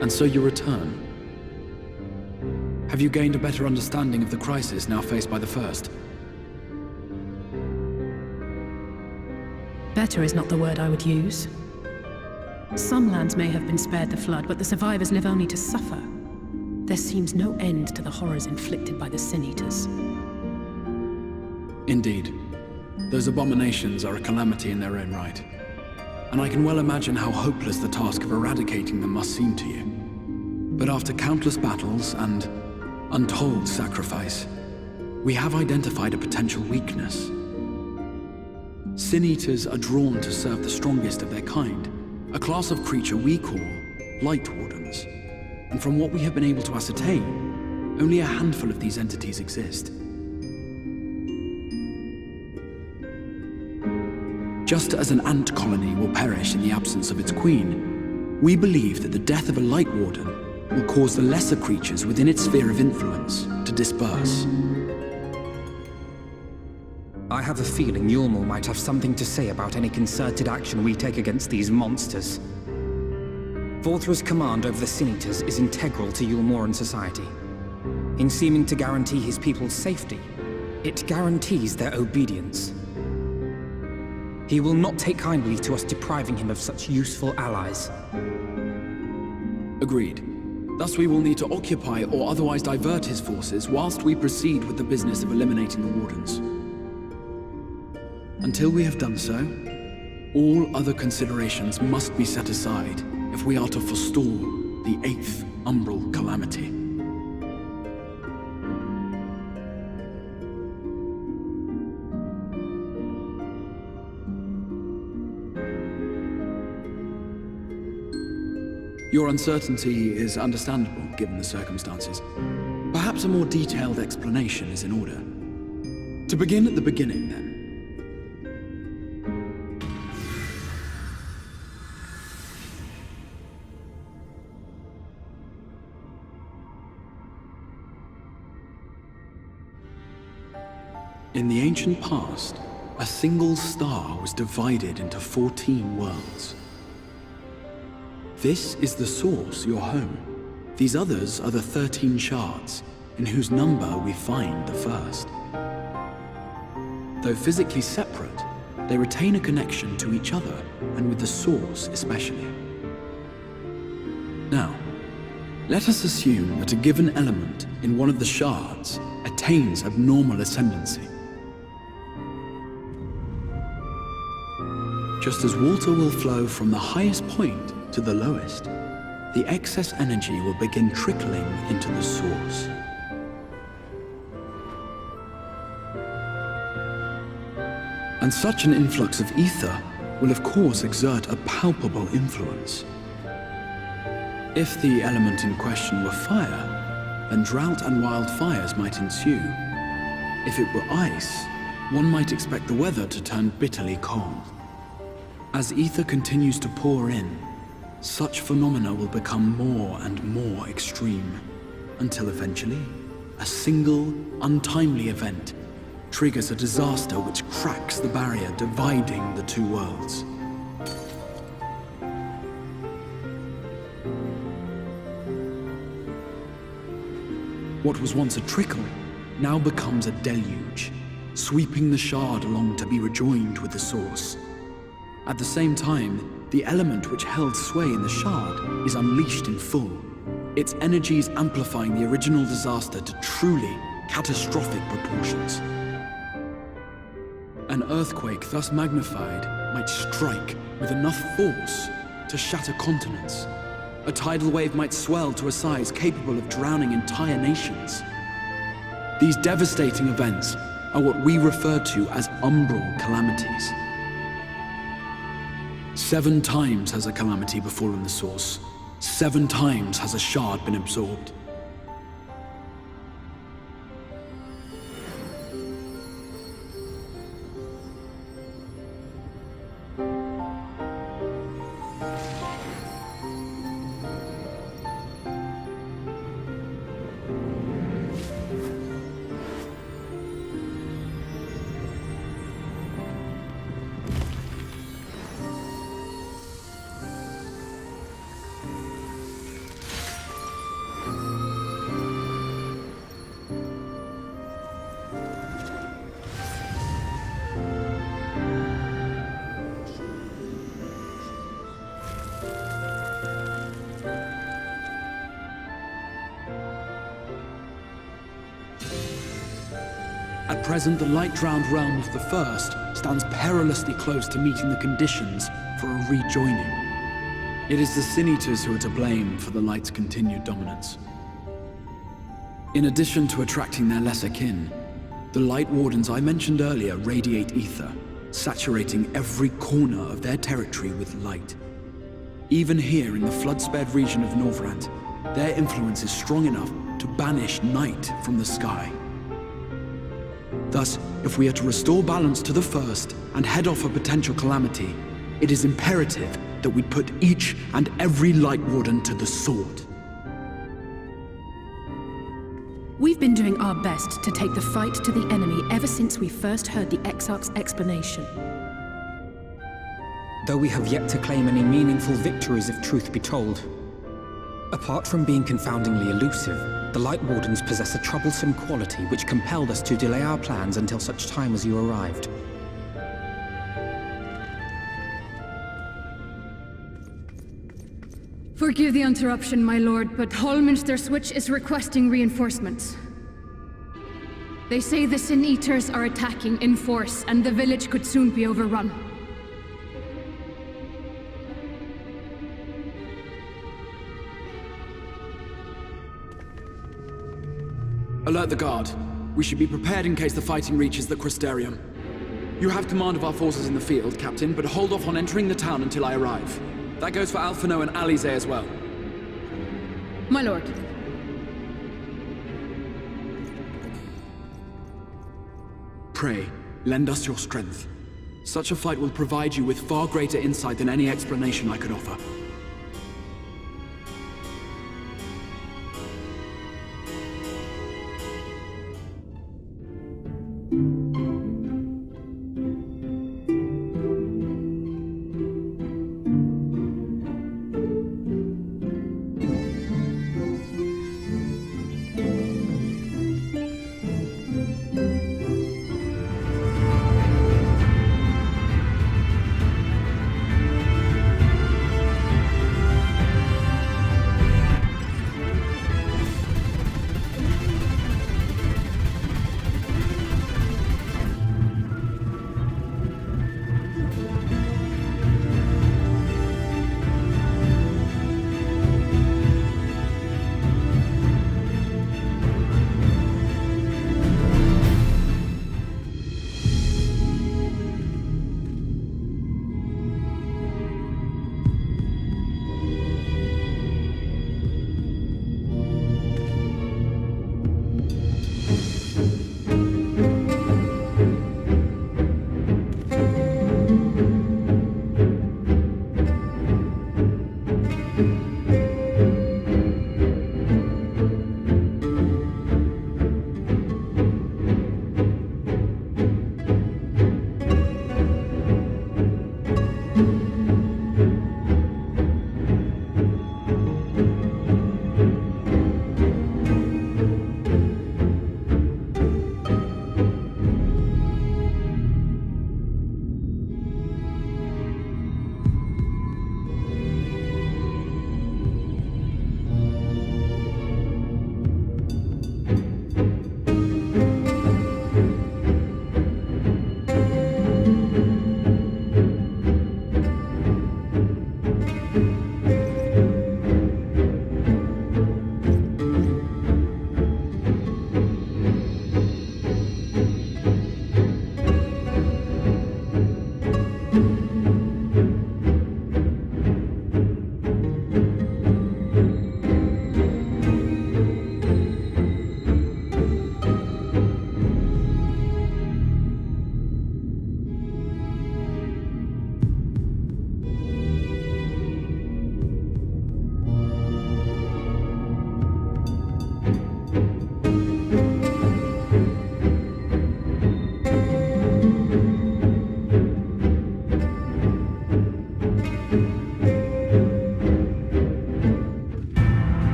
And so you return. Have you gained a better understanding of the crisis now faced by the First? Better is not the word I would use. Some lands may have been spared the flood, but the survivors live only to suffer. There seems no end to the horrors inflicted by the Sin-Eaters. Indeed. Those abominations are a calamity in their own right. And I can well imagine how hopeless the task of eradicating them must seem to you. But after countless battles and untold sacrifice, we have identified a potential weakness. Sin-Eaters are drawn to serve the strongest of their kind, a class of creature we call Lightwardens. And from what we have been able to ascertain, only a handful of these entities exist. Just as an ant colony will perish in the absence of its queen, we believe that the death of a Lightwarden will cause the lesser creatures within its sphere of influence to disperse. I have a feeling Yulmor might have something to say about any concerted action we take against these monsters. Vorthra's command over the Sin-Eaters is integral to Yulmoran society. In seeming to guarantee his people's safety, it guarantees their obedience. He will not take kindly to us depriving him of such useful allies. Agreed. Thus we will need to occupy or otherwise divert his forces whilst we proceed with the business of eliminating the Wardens. Until we have done so, all other considerations must be set aside if we are to forestall the 8th Umbral Calamity. Your uncertainty is understandable, given the circumstances. Perhaps a more detailed explanation is in order. To begin at the beginning, then. In the ancient past, a single star was divided into 14 worlds. This is the source, your home. These others are the 13 shards, in whose number we find the first. Though physically separate, they retain a connection to each other, and with the source especially. Now, let us assume that a given element in one of the shards attains abnormal ascendancy. Just as water will flow from the highest point to the lowest, the excess energy will begin trickling into the source. And such an influx of ether will of course exert a palpable influence. If the element in question were fire, then drought and wildfires might ensue. If it were ice, one might expect the weather to turn bitterly cold. As ether continues to pour in, such phenomena will become more and more extreme, until eventually, a single, untimely event triggers a disaster which cracks the barrier dividing the two worlds. What was once a trickle now becomes a deluge, sweeping the shard along to be rejoined with the source. At the same time, the element which held sway in the shard is unleashed in full, its energies amplifying the original disaster to truly catastrophic proportions. An earthquake thus magnified might strike with enough force to shatter continents. A tidal wave might swell to a size capable of drowning entire nations. These devastating events are what we refer to as umbral calamities. 7 times has a calamity befallen the source. 7 times has a shard been absorbed. At present, the light-drowned realm of the First stands perilously close to meeting the conditions for a rejoining. It is the Sin Eaters who are to blame for the light's continued dominance. In addition to attracting their lesser kin, the Lightwardens I mentioned earlier radiate ether, saturating every corner of their territory with light. Even here in the flood-spared region of Norvrant, their influence is strong enough to banish night from the sky. Thus, if we are to restore balance to the First and head off a potential calamity, it is imperative that we put each and every Lightwarden to the sword. We've been doing our best to take the fight to the enemy ever since we first heard the Exarch's explanation. Though we have yet to claim any meaningful victories if truth be told. Apart from being confoundingly elusive, the Lightwardens possess a troublesome quality which compelled us to delay our plans until such time as you arrived. Forgive the interruption, my lord, but Holminster Switch is requesting reinforcements. They say the Sin Eaters are attacking in force, and the village could soon be overrun. Alert the guard. We should be prepared in case the fighting reaches the Crystarium. You have command of our forces in the field, Captain, but hold off on entering the town until I arrive. That goes for Alphino and Alize as well. My lord. Pray, lend us your strength. Such a fight will provide you with far greater insight than any explanation I could offer.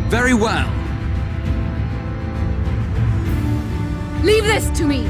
Very well. Leave this to me!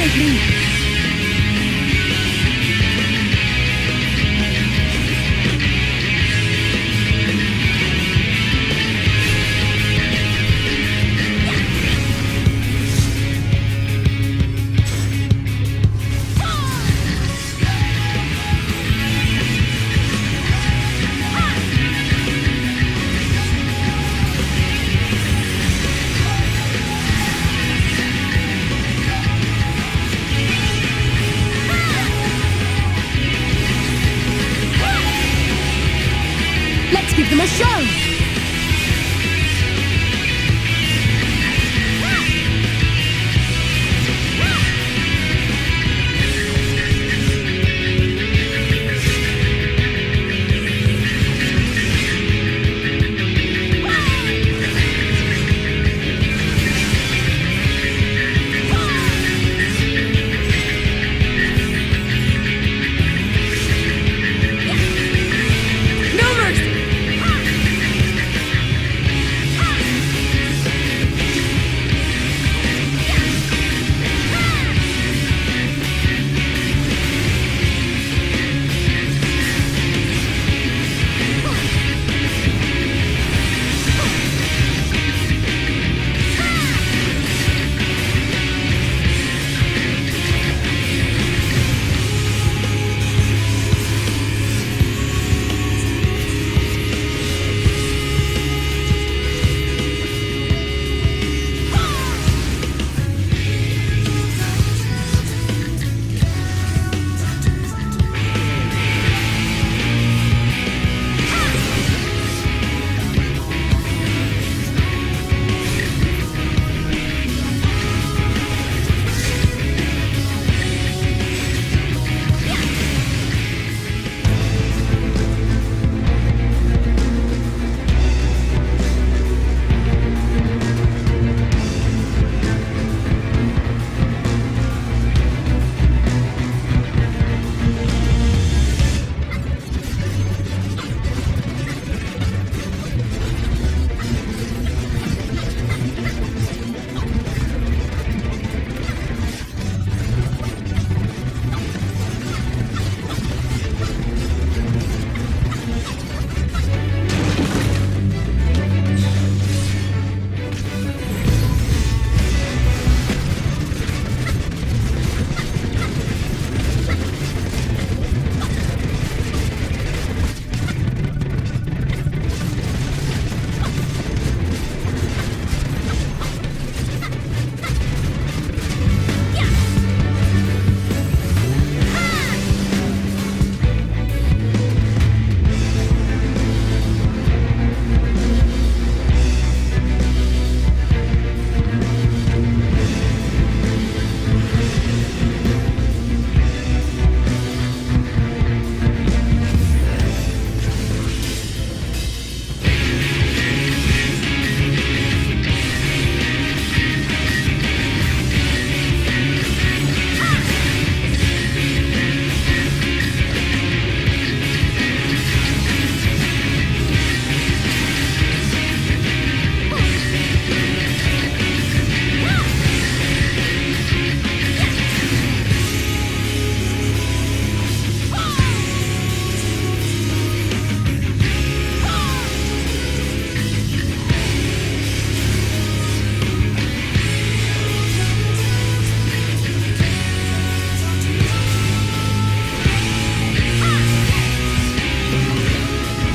Illuminate me! Give them a show!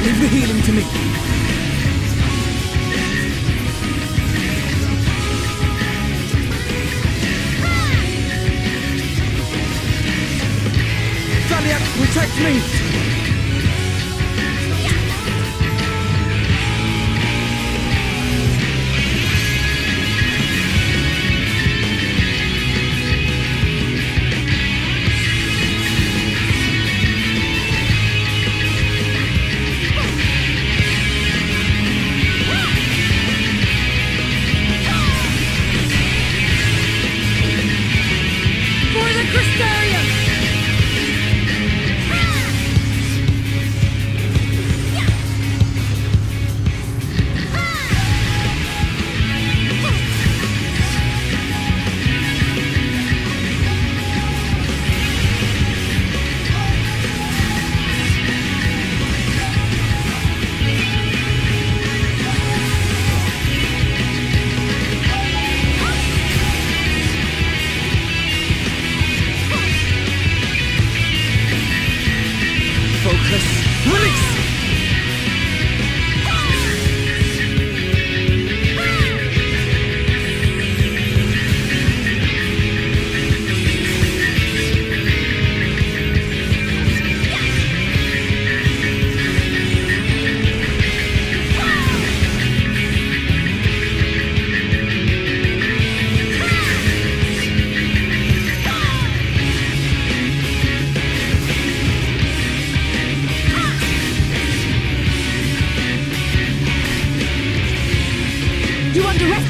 Leave the healing to me. Zaliak, protect me!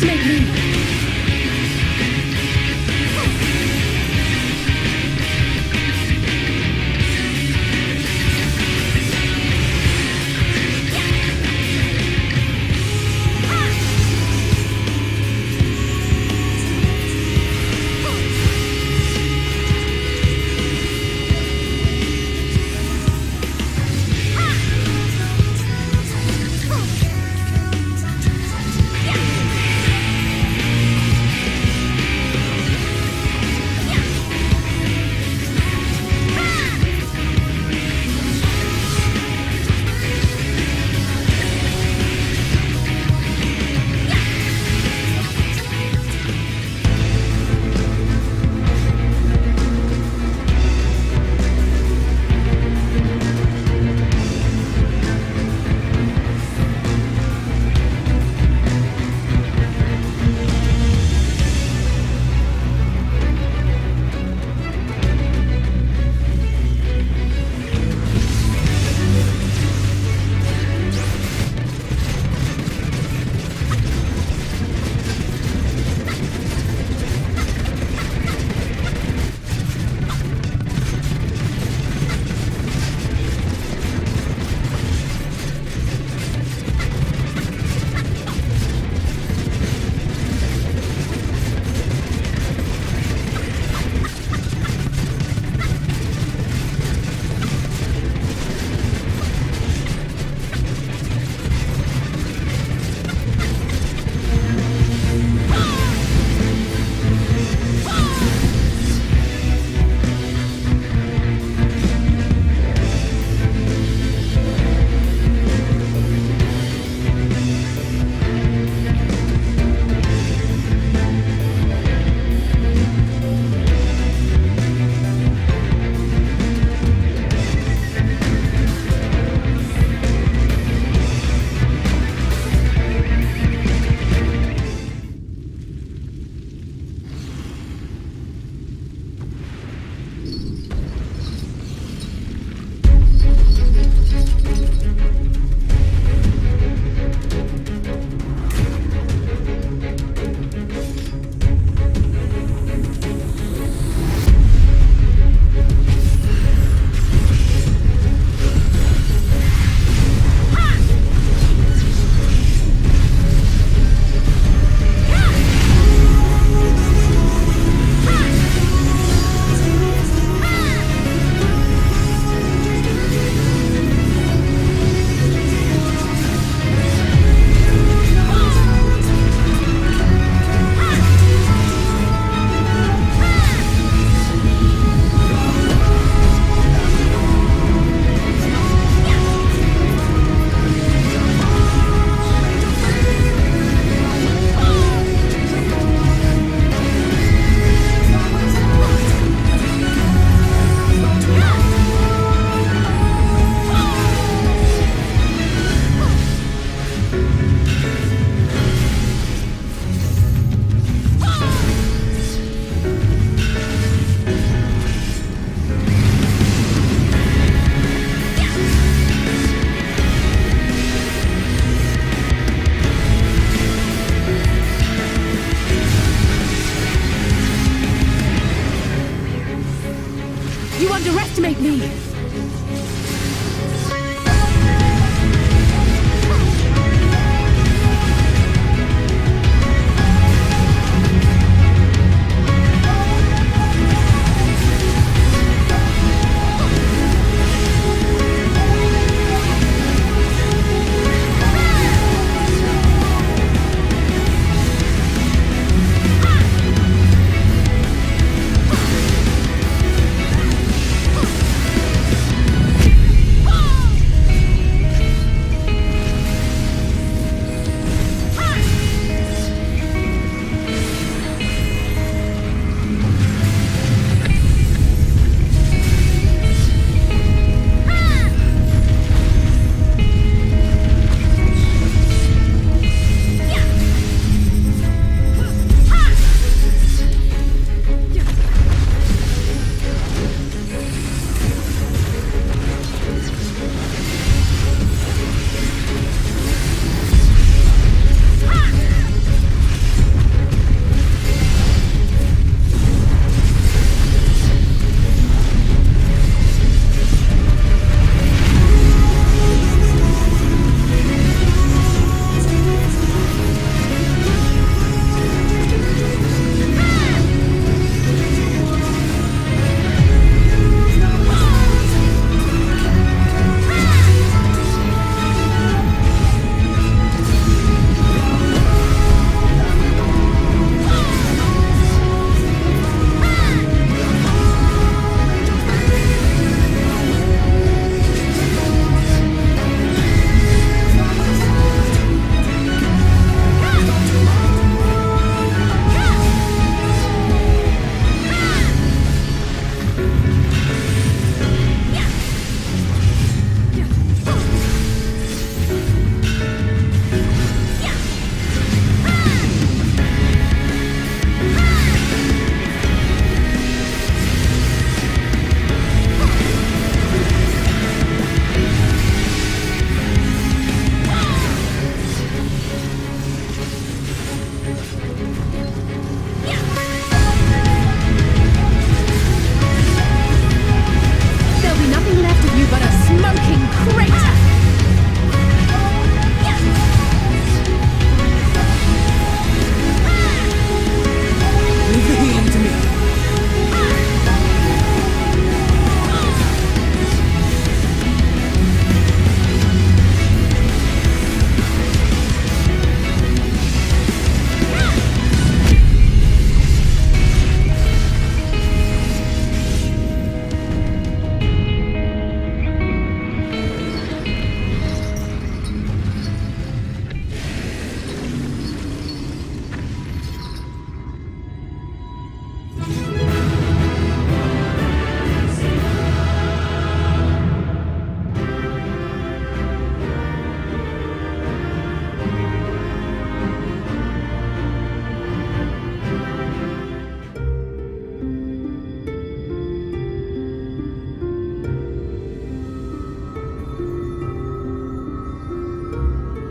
Underestimate me!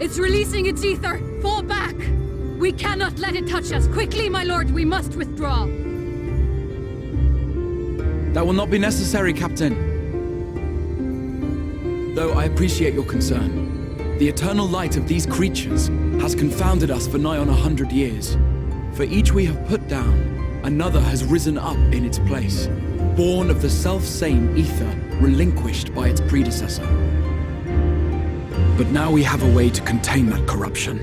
It's releasing its ether! Fall back! We cannot let it touch us! Quickly, my lord, we must withdraw! That will not be necessary, Captain. Though I appreciate your concern. The eternal light of these creatures has confounded us for nigh on 100 years. For each we have put down, another has risen up in its place, born of the self-same ether relinquished by its predecessor. But now we have a way to contain that corruption.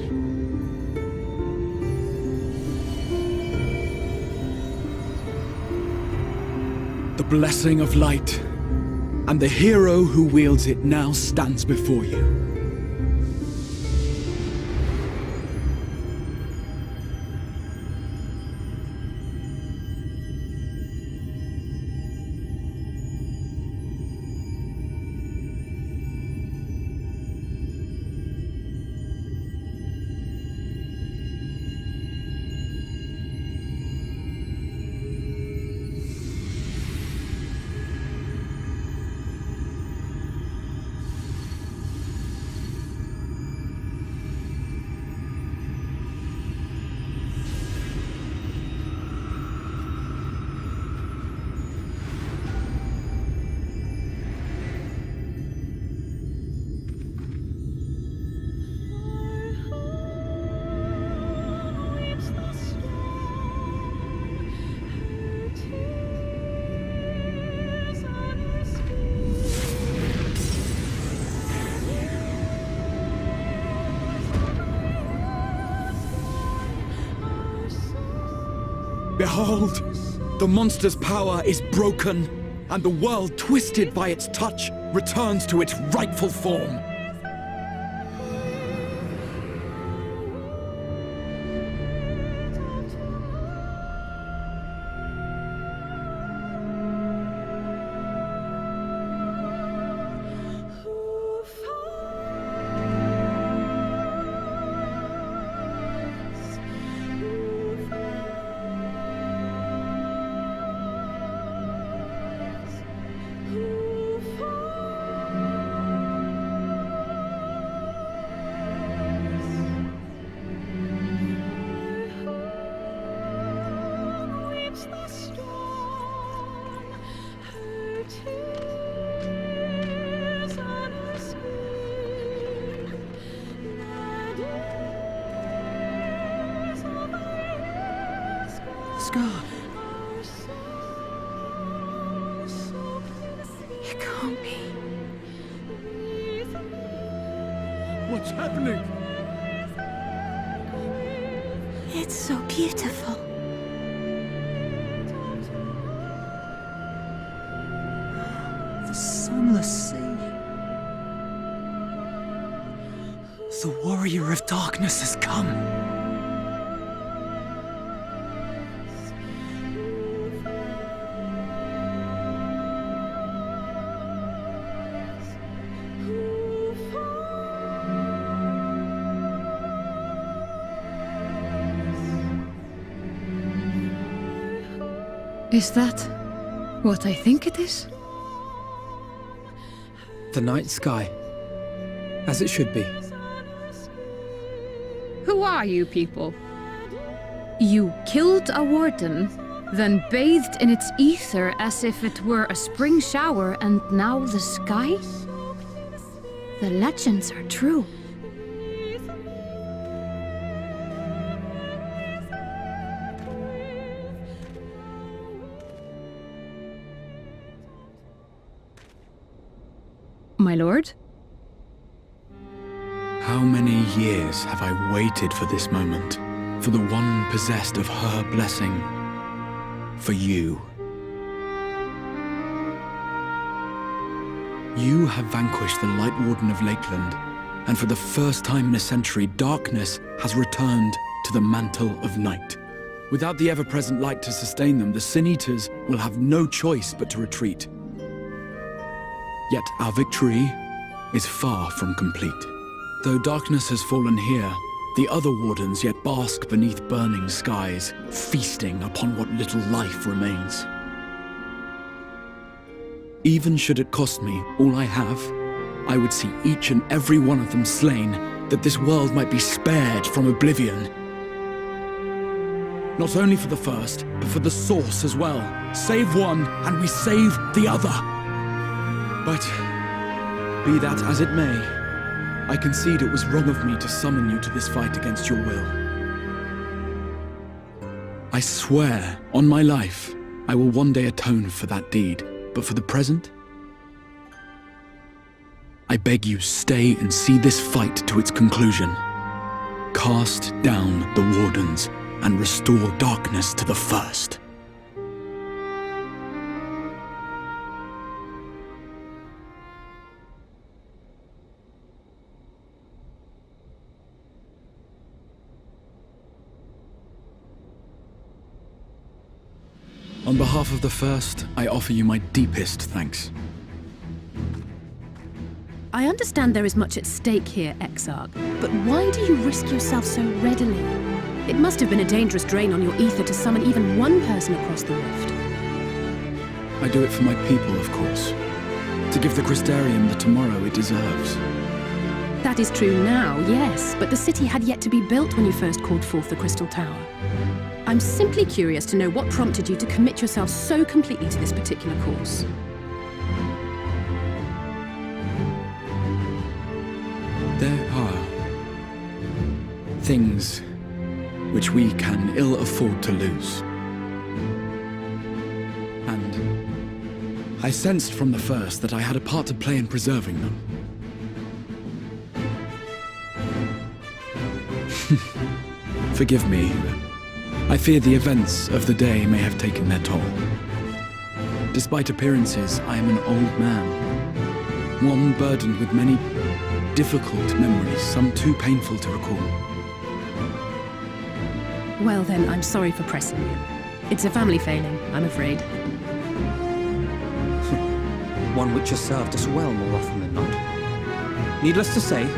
The blessing of light, and the hero who wields it now stands before you. Behold! The monster's power is broken, and the world, twisted by its touch, returns to its rightful form. It can't be. What's happening? It's so beautiful. The sunless sea. The warrior of darkness has come. Is that what I think it is? The night sky. As it should be. Who are you people? You killed a warden, then bathed in its ether as if it were a spring shower, and now the sky? The legends are true. My lord? How many years have I waited for this moment? For the one possessed of her blessing. For you. You have vanquished the Lightwarden of Lakeland, and for the first time in a century, darkness has returned to the mantle of night. Without the ever-present light to sustain them, the Sin Eaters will have no choice but to retreat. Yet our victory is far from complete. Though darkness has fallen here, the other wardens yet bask beneath burning skies, feasting upon what little life remains. Even should it cost me all I have, I would see each and every one of them slain that this world might be spared from oblivion. Not only for the first, but for the source as well. Save one, and we save the other. But, be that as it may, I concede it was wrong of me to summon you to this fight against your will. I swear, on my life, I will one day atone for that deed, but for the present, I beg you stay and see this fight to its conclusion. Cast down the Wardens and restore darkness to the first. On behalf of the first, I offer you my deepest thanks. I understand there is much at stake here, Exarch, but why do you risk yourself so readily? It must have been a dangerous drain on your ether to summon even one person across the rift. I do it for my people, of course. To give the Crystarium the tomorrow it deserves. That is true now, yes, but the city had yet to be built when you first called forth the Crystal Tower. I'm simply curious to know what prompted you to commit yourself so completely to this particular cause. There are things which we can ill afford to lose. And I sensed from the first that I had a part to play in preserving them. Forgive me. I fear the events of the day may have taken their toll. Despite appearances, I am an old man. One burdened with many difficult memories, some too painful to recall. Well then, I'm sorry for pressing you. It's a family failing, I'm afraid. One which has served us well more often than not. Needless to say,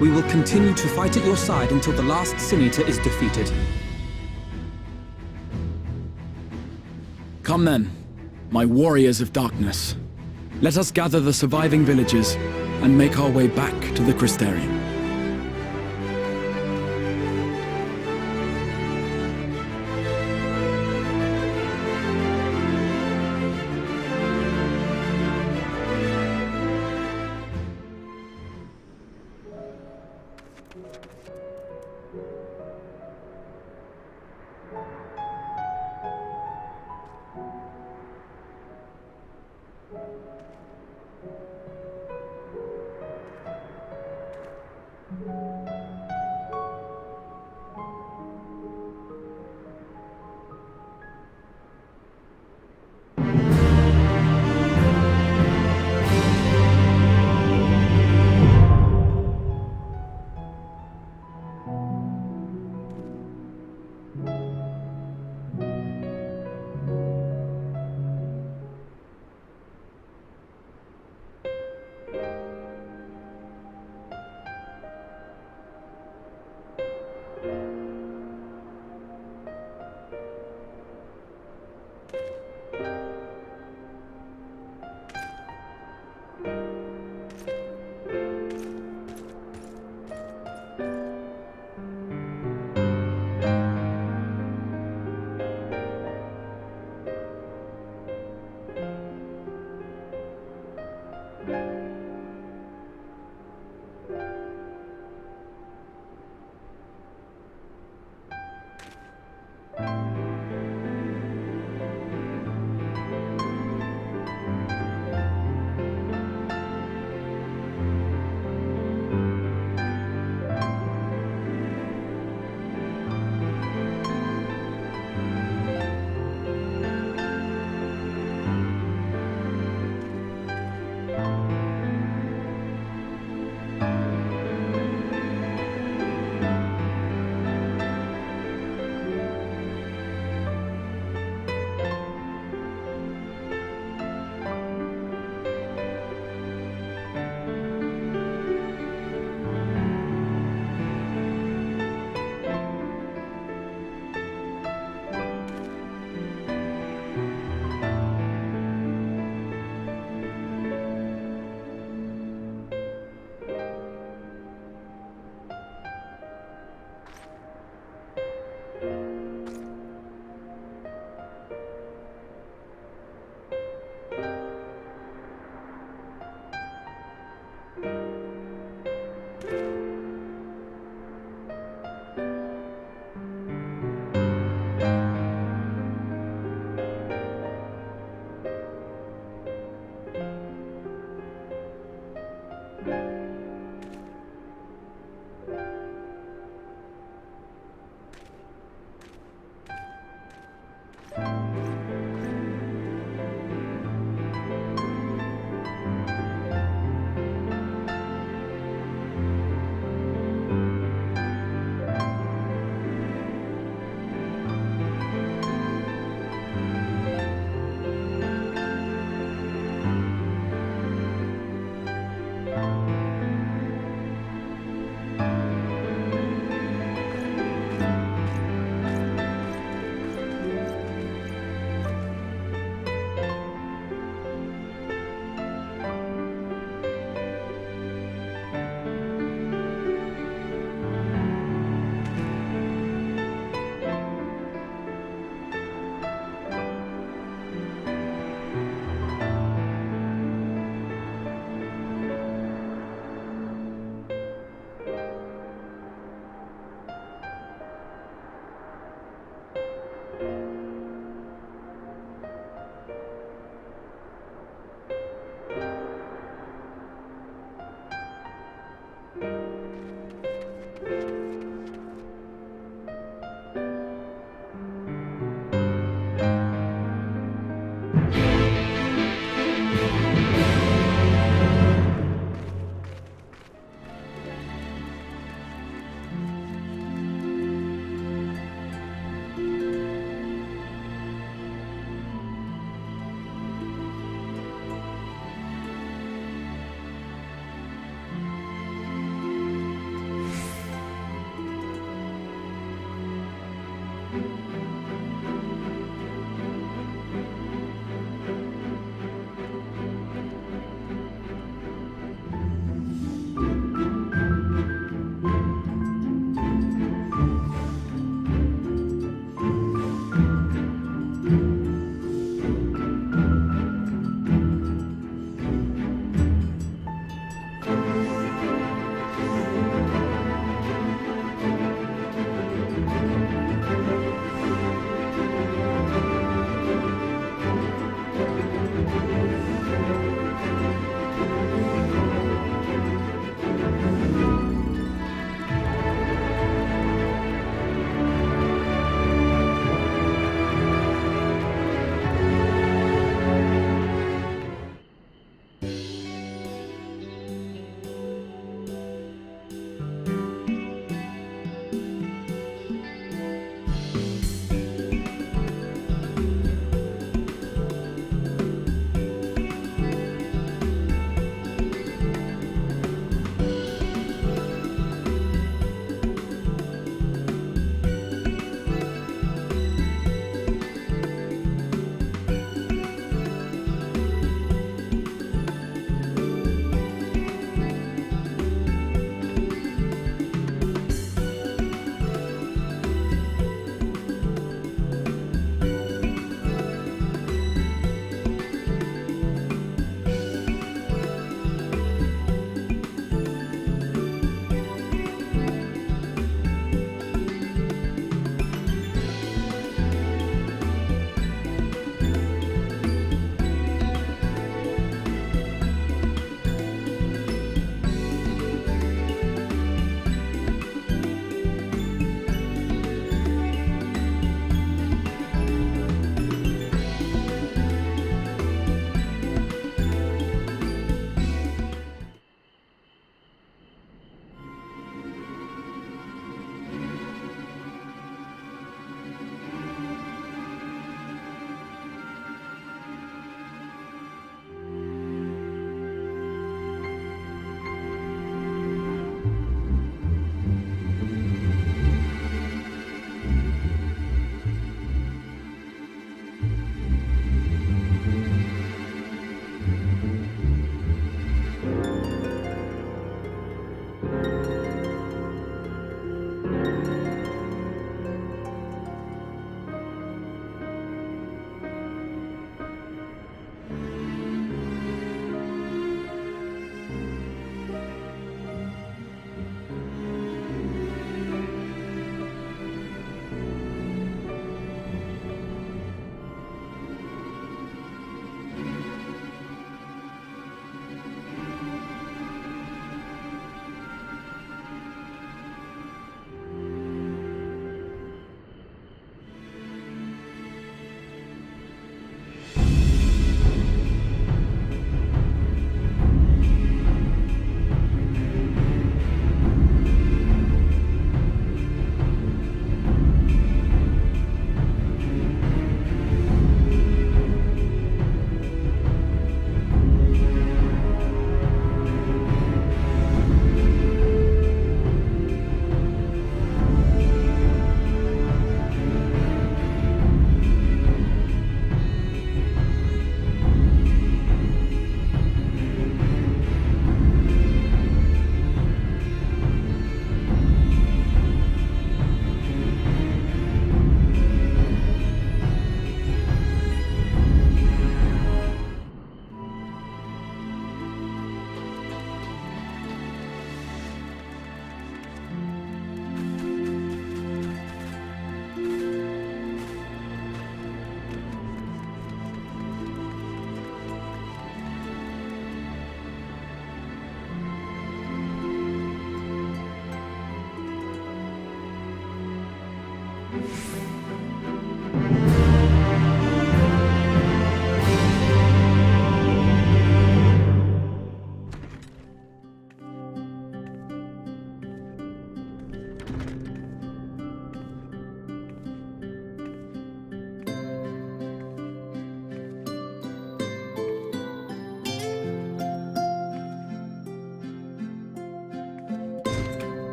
we will continue to fight at your side until the last Senator is defeated. Come then, my warriors of darkness. Let us gather the surviving villagers and make our way back to the Crystarium.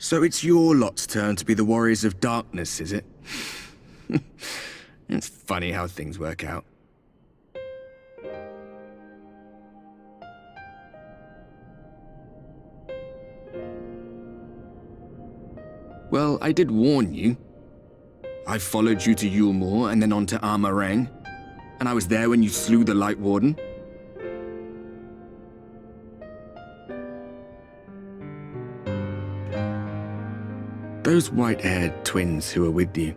So it's your lot's turn to be the Warriors of Darkness, is it? It's funny how things work out. Well, I did warn you. I followed you to Yulmore and then on to Armarang, and I was there when you slew the Lightwarden. Those white-haired twins who were with you.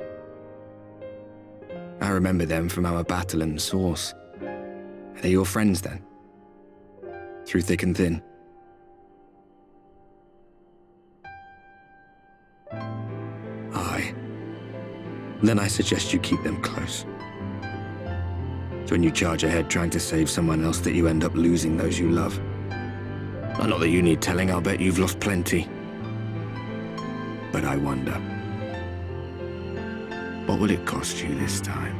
I remember them from our battle in Source. Are they your friends then? Through thick and thin? Aye. Then I suggest you keep them close. It's when you charge ahead trying to save someone else that you end up losing those you love. Not that you need telling, I'll bet you've lost plenty. But I wonder, what will it cost you this time?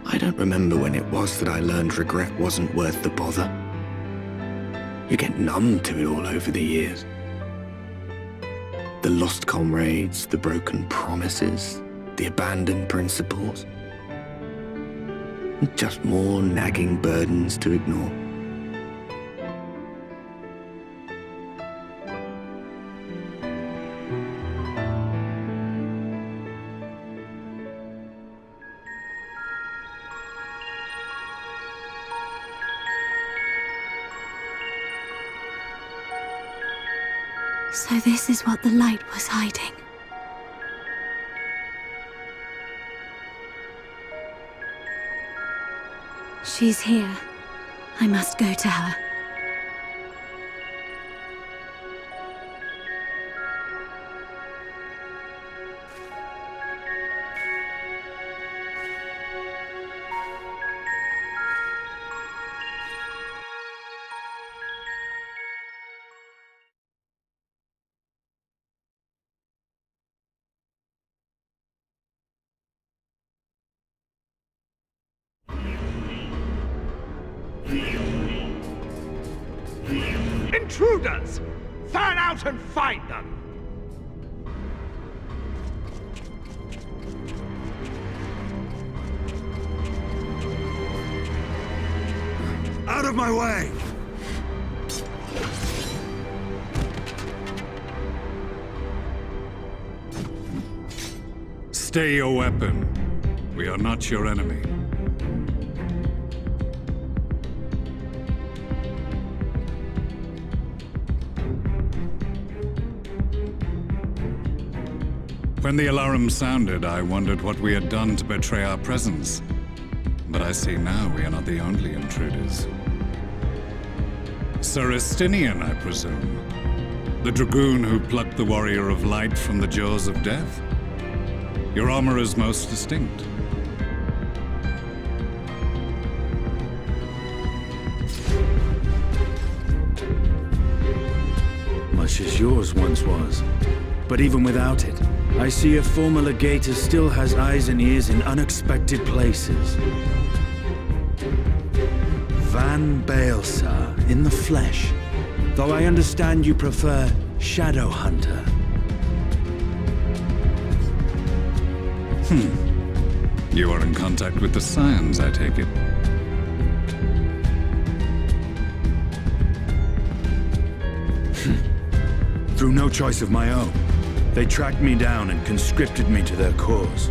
I don't remember when it was that I learned regret wasn't worth the bother. You get numb to it all over the years. The lost comrades, the broken promises, the abandoned principles. Just more nagging burdens to ignore. So this is what the light was hiding. She's here. I must go to her. Intruders! Fan out and find them! Out of my way! Stay your weapon. We are not your enemy. When the alarm sounded, I wondered what we had done to betray our presence. But I see now we are not the only intruders. Sir Estinien, I presume. The dragoon who plucked the Warrior of Light from the jaws of death? Your armor is most distinct. Much as yours once was. But even without it, I see a former legator still has eyes and ears in unexpected places. Van Baelsar, in the flesh. Though I understand you prefer Shadowhunter. You are in contact with the Scions, I take it. Through no choice of my own. They tracked me down and conscripted me to their cause.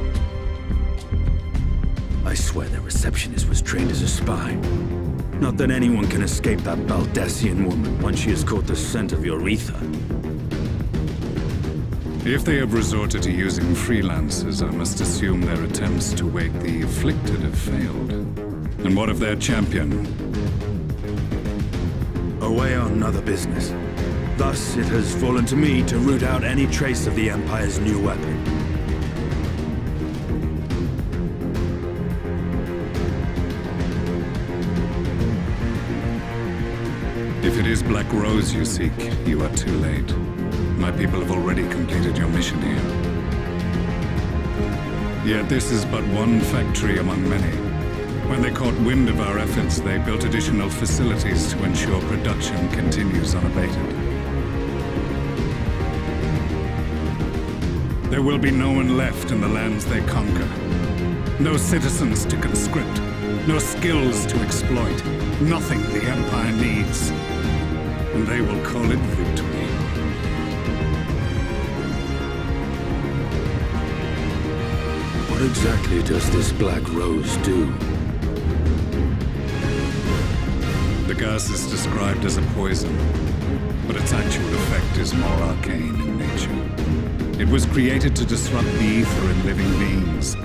I swear their receptionist was trained as a spy. Not that anyone can escape that Baldessian woman once she has caught the scent of your ether. If they have resorted to using freelancers, I must assume their attempts to wake the afflicted have failed. And what of their champion? Away on other business. Thus, it has fallen to me to root out any trace of the Empire's new weapon. If it is Black Rose you seek, you are too late. My people have already completed your mission here. Yet this is but one factory among many. When they caught wind of our efforts, they built additional facilities to ensure production continues unabated. There will be no one left in the lands they conquer. No citizens to conscript. No skills to exploit. Nothing the Empire needs. And they will call it victory. What exactly does this Black Rose do? The gas is described as a poison, but its actual effect is more arcane in nature. It was created to disrupt the ether in living beings,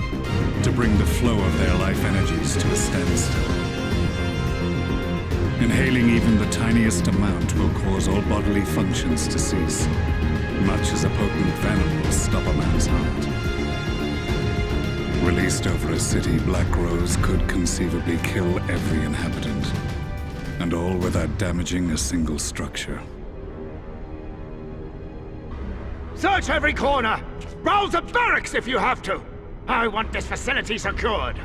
to bring the flow of their life energies to a standstill. Inhaling even the tiniest amount will cause all bodily functions to cease, much as a potent venom will stop a man's heart. Released over a city, Black Rose could conceivably kill every inhabitant, and all without damaging a single structure. Search every corner! Rouse the barracks if you have to! I want this facility secured!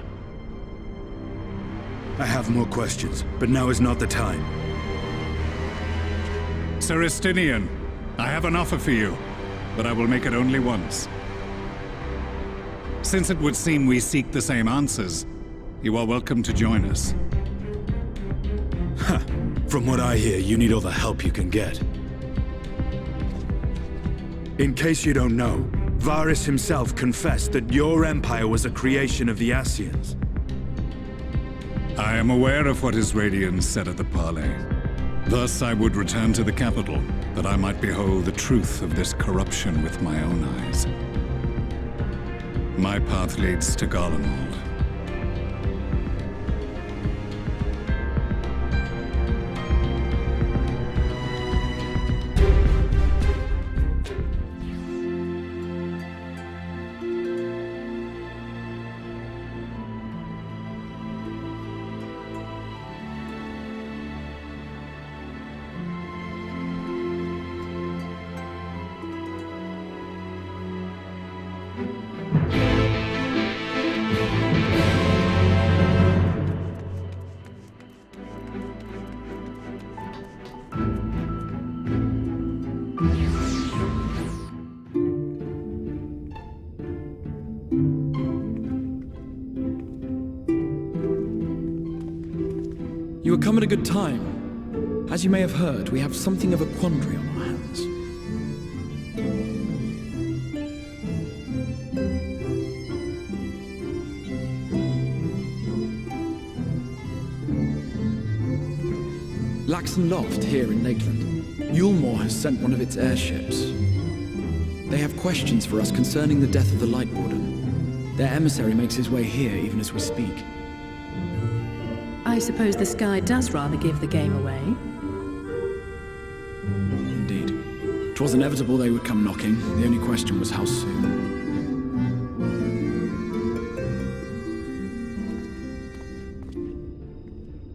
I have more questions, but now is not the time. Sir Estinien, I have an offer for you, but I will make it only once. Since it would seem we seek the same answers, you are welcome to join us. From what I hear, you need all the help you can get. In case you don't know, Varys himself confessed that your empire was a creation of the Ascians. I am aware of what his Radiance said at the parley. Thus I would return to the capital, that I might behold the truth of this corruption with my own eyes. My path leads to Garlemald. You have come at a good time. As you may have heard, we have something of a quandary on our hands. Laxton Loft here in Lakeland. Yulmore has sent one of its airships. They have questions for us concerning the death of the Lightwarden. Their emissary makes his way here even as we speak. I suppose the sky does rather give the game away. Indeed. 'Twas inevitable they would come knocking. The only question was how soon.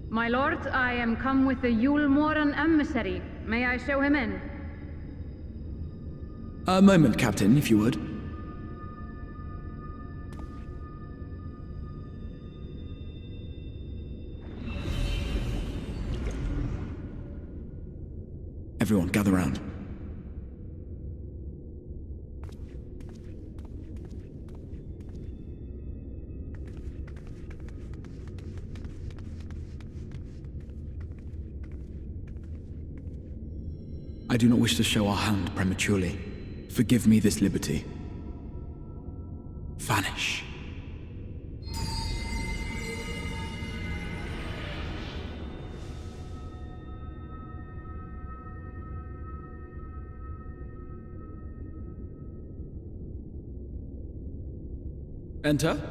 My lord, I am come with the Yulmoren emissary. May I show him in? A moment, Captain, if you would. Everyone, gather round. I do not wish to show our hand prematurely. Forgive me this liberty. Vanish. Enter.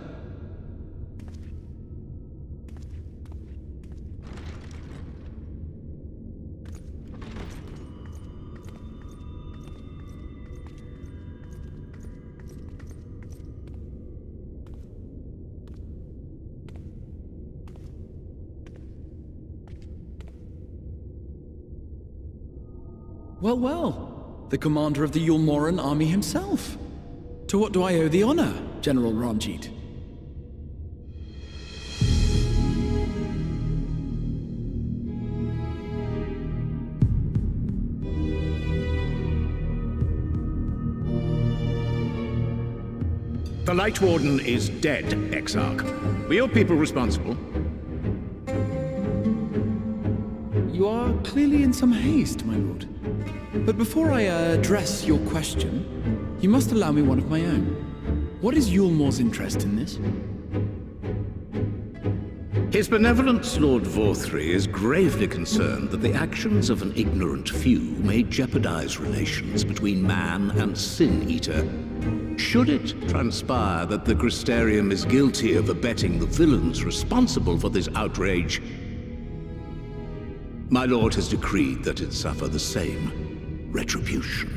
Well, well. The commander of the Yulmoren army himself. To what do I owe the honor, General Ranjit? The Lightwarden is dead, Exarch. Were your people responsible? You are clearly in some haste, my lord. But before I address your question, you must allow me one of my own. What is Yulmore's interest in this? His Benevolence, Lord Vorthry, is gravely concerned that the actions of an ignorant few may jeopardize relations between man and Sin-Eater. Should it transpire that the Crystarium is guilty of abetting the villains responsible for this outrage, my lord has decreed that it suffer the same retribution.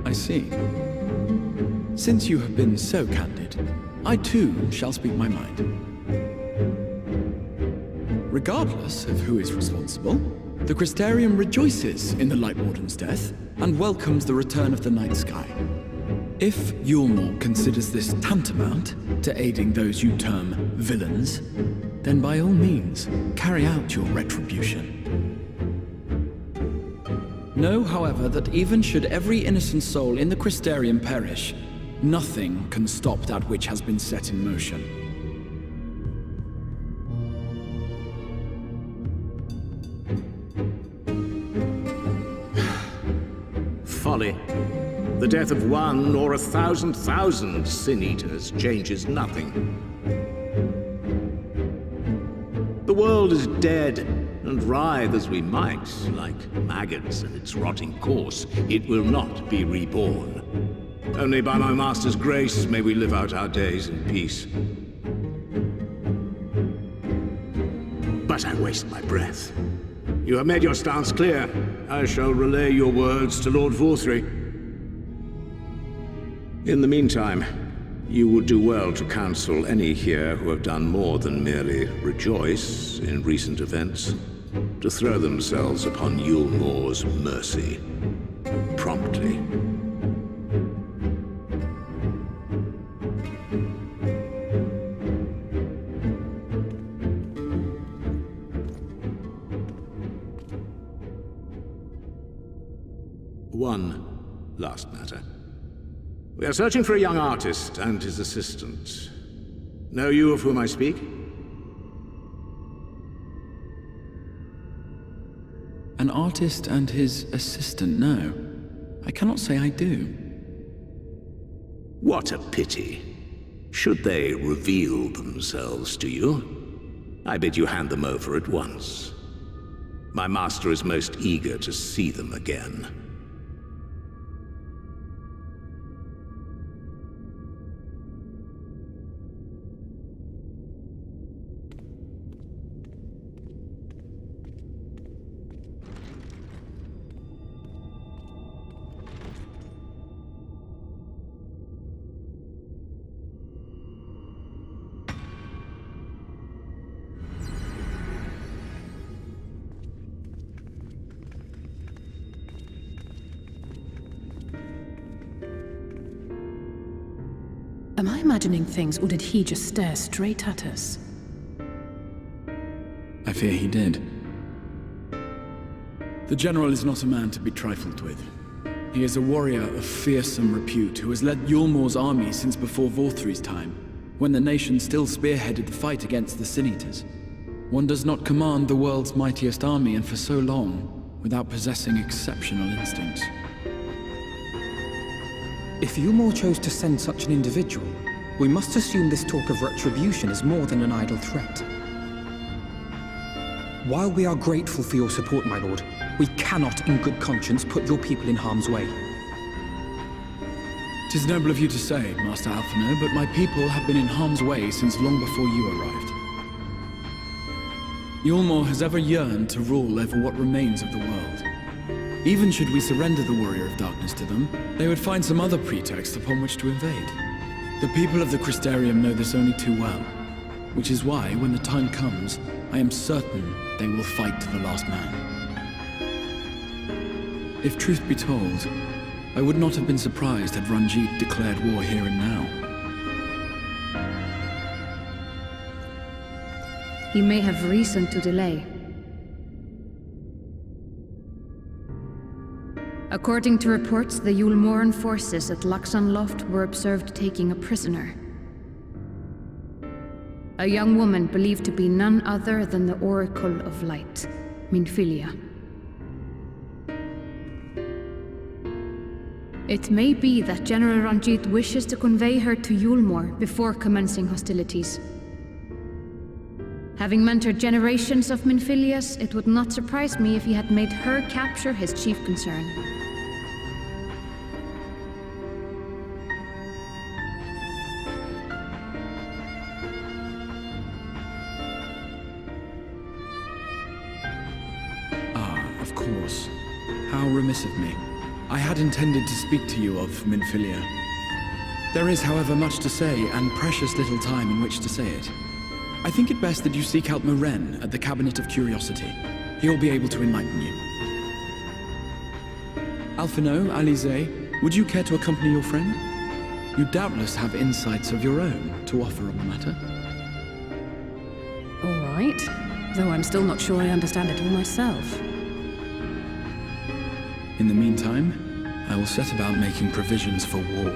I see. Since you have been so candid, I too shall speak my mind. Regardless of who is responsible, the Crystarium rejoices in the Lightwarden's death and welcomes the return of the night sky. If Yulmore considers this tantamount to aiding those you term villains, then by all means, carry out your retribution. Know, however, that even should every innocent soul in the Crystarium perish, nothing can stop that which has been set in motion. Folly. The death of one or 1,000,000 Sin-Eaters changes nothing. The world is dead, and writhe as we might, like maggots in its rotting course, it will not be reborn. Only by my master's grace may we live out our days in peace. But I waste my breath. You have made your stance clear. I shall relay your words to Lord Vorthry. In the meantime, you would do well to counsel any here who have done more than merely rejoice in recent events, to throw themselves upon Yulmore's mercy, promptly. One last matter. We are searching for a young artist and his assistant. Know you of whom I speak? An artist and his assistant, no. I cannot say I do. What a pity. Should they reveal themselves to you, I bid you hand them over at once. My master is most eager to see them again. Am I imagining things, or did he just stare straight at us? I fear he did. The General is not a man to be trifled with. He is a warrior of fearsome repute who has led Yulmor's army since before Vorthry's time, when the nation still spearheaded the fight against the Sin-Eaters. One does not command the world's mightiest army, and for so long, without possessing exceptional instincts. If Yulmor chose to send such an individual, we must assume this talk of retribution is more than an idle threat. While we are grateful for your support, my lord, we cannot in good conscience put your people in harm's way. 'Tis noble of you to say, Master Alphinaud, but my people have been in harm's way since long before you arrived. Yulmor has ever yearned to rule over what remains of the world. Even should we surrender the Warrior of Darkness to them, they would find some other pretext upon which to invade. The people of the Crystarium know this only too well, which is why, when the time comes, I am certain they will fight to the last man. If truth be told, I would not have been surprised had Ranjit declared war here and now. He may have reason to delay. According to reports, the Yulmoran forces at Laxan Loft were observed taking a prisoner. A young woman believed to be none other than the Oracle of Light, Minfilia. It may be that General Ranjit wishes to convey her to Yulmor before commencing hostilities. Having mentored generations of Minfilias, it would not surprise me if he had made her capture his chief concern. Of course. How remiss of me. I had intended to speak to you of Minfilia. There is, however, much to say, and precious little time in which to say it. I think it best that you seek out Maren at the Cabinet of Curiosity. He'll be able to enlighten you. Alphinaud, Alize, would you care to accompany your friend? You doubtless have insights of your own to offer on the matter. All right, though I'm still not sure I understand it all myself. In the meantime, I will set about making provisions for war.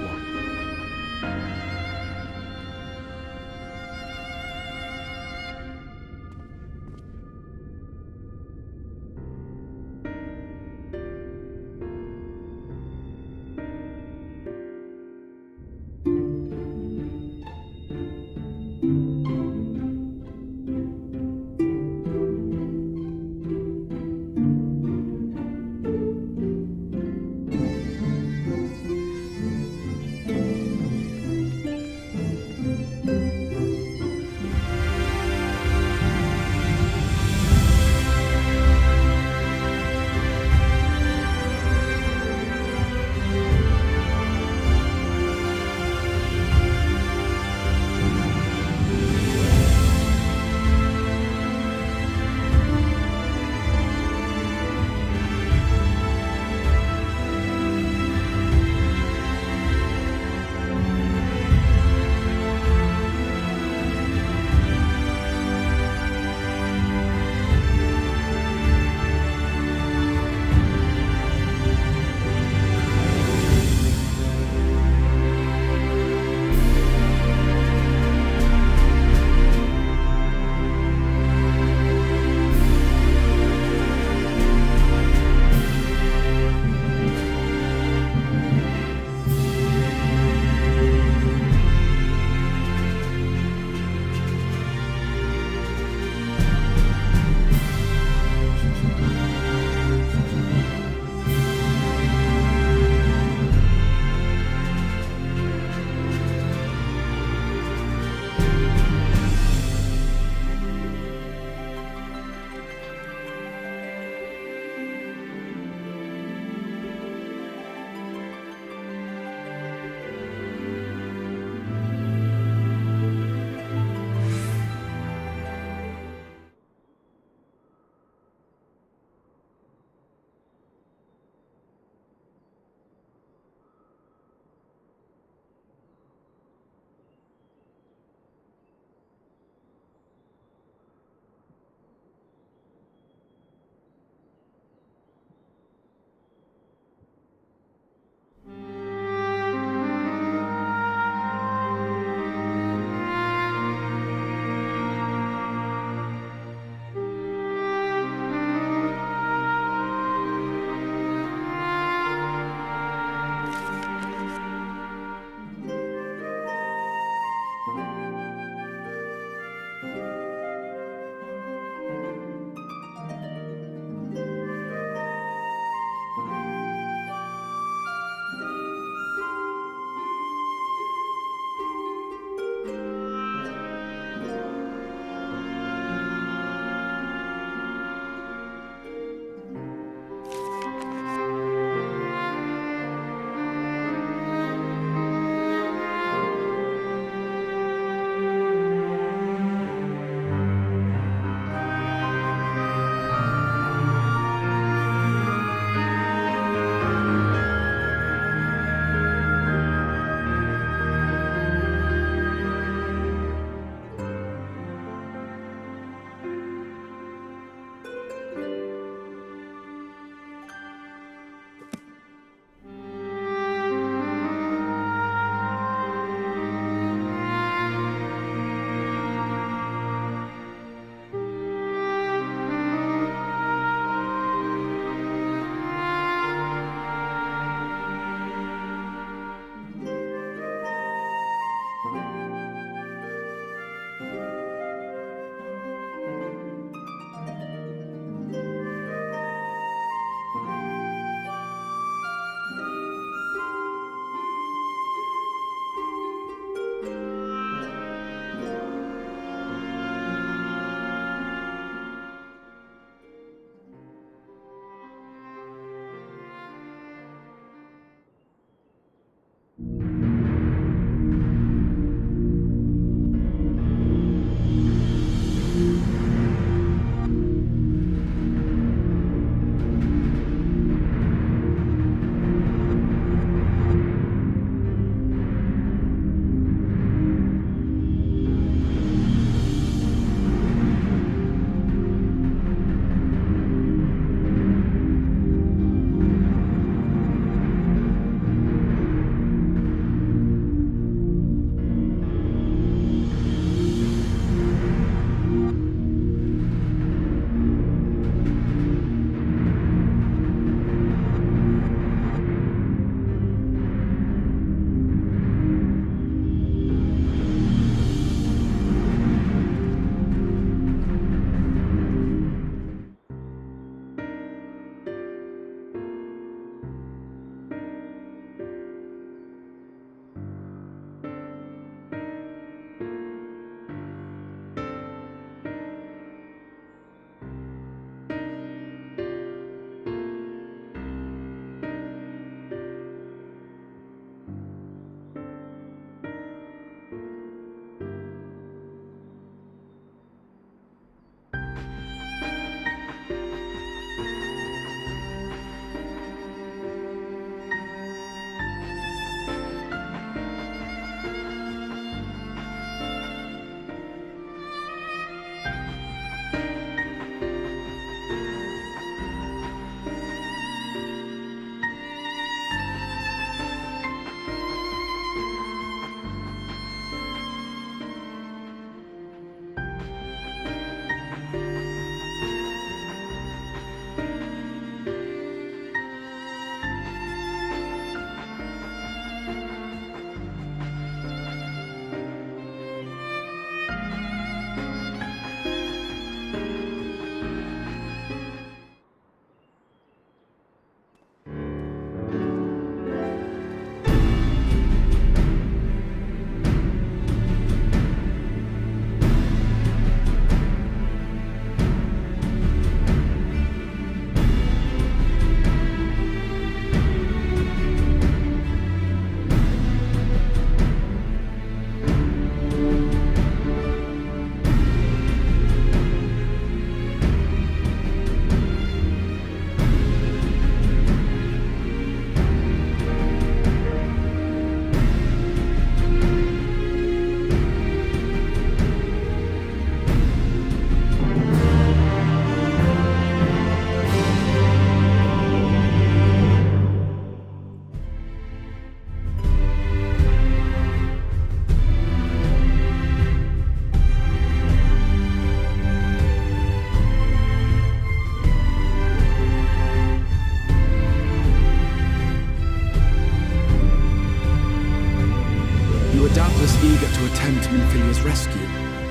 doubtless eager to attempt Minfilia's rescue,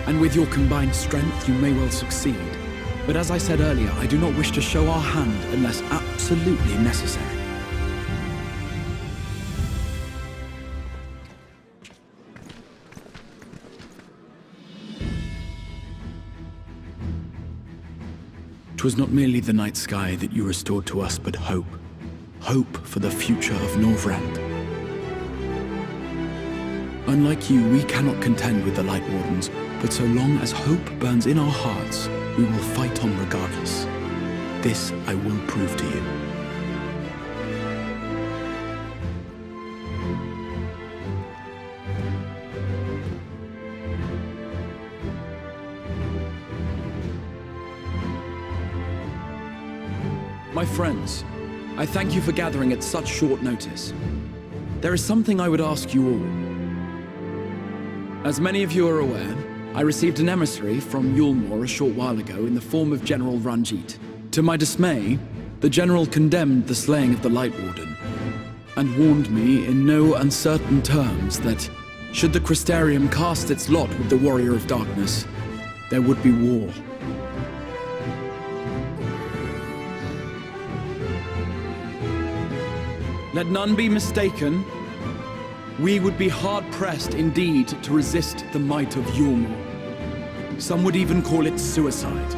and with your combined strength, you may well succeed. But as I said earlier, I do not wish to show our hand unless absolutely necessary. "'Twas not merely the night sky that you restored to us, but hope. Hope for the future of Norvrand. Unlike you, we cannot contend with the Lightwardens, but so long as hope burns in our hearts, we will fight on regardless. This I will prove to you." My friends, I thank you for gathering at such short notice. There is something I would ask you all. As many of you are aware, I received an emissary from Yulmore a short while ago in the form of General Ranjit. To my dismay, the General condemned the slaying of the Lightwarden, and warned me in no uncertain terms that, should the Crystarium cast its lot with the Warrior of Darkness, there would be war. Let none be mistaken. We would be hard-pressed indeed to resist the might of Yulmore. Some would even call it suicide.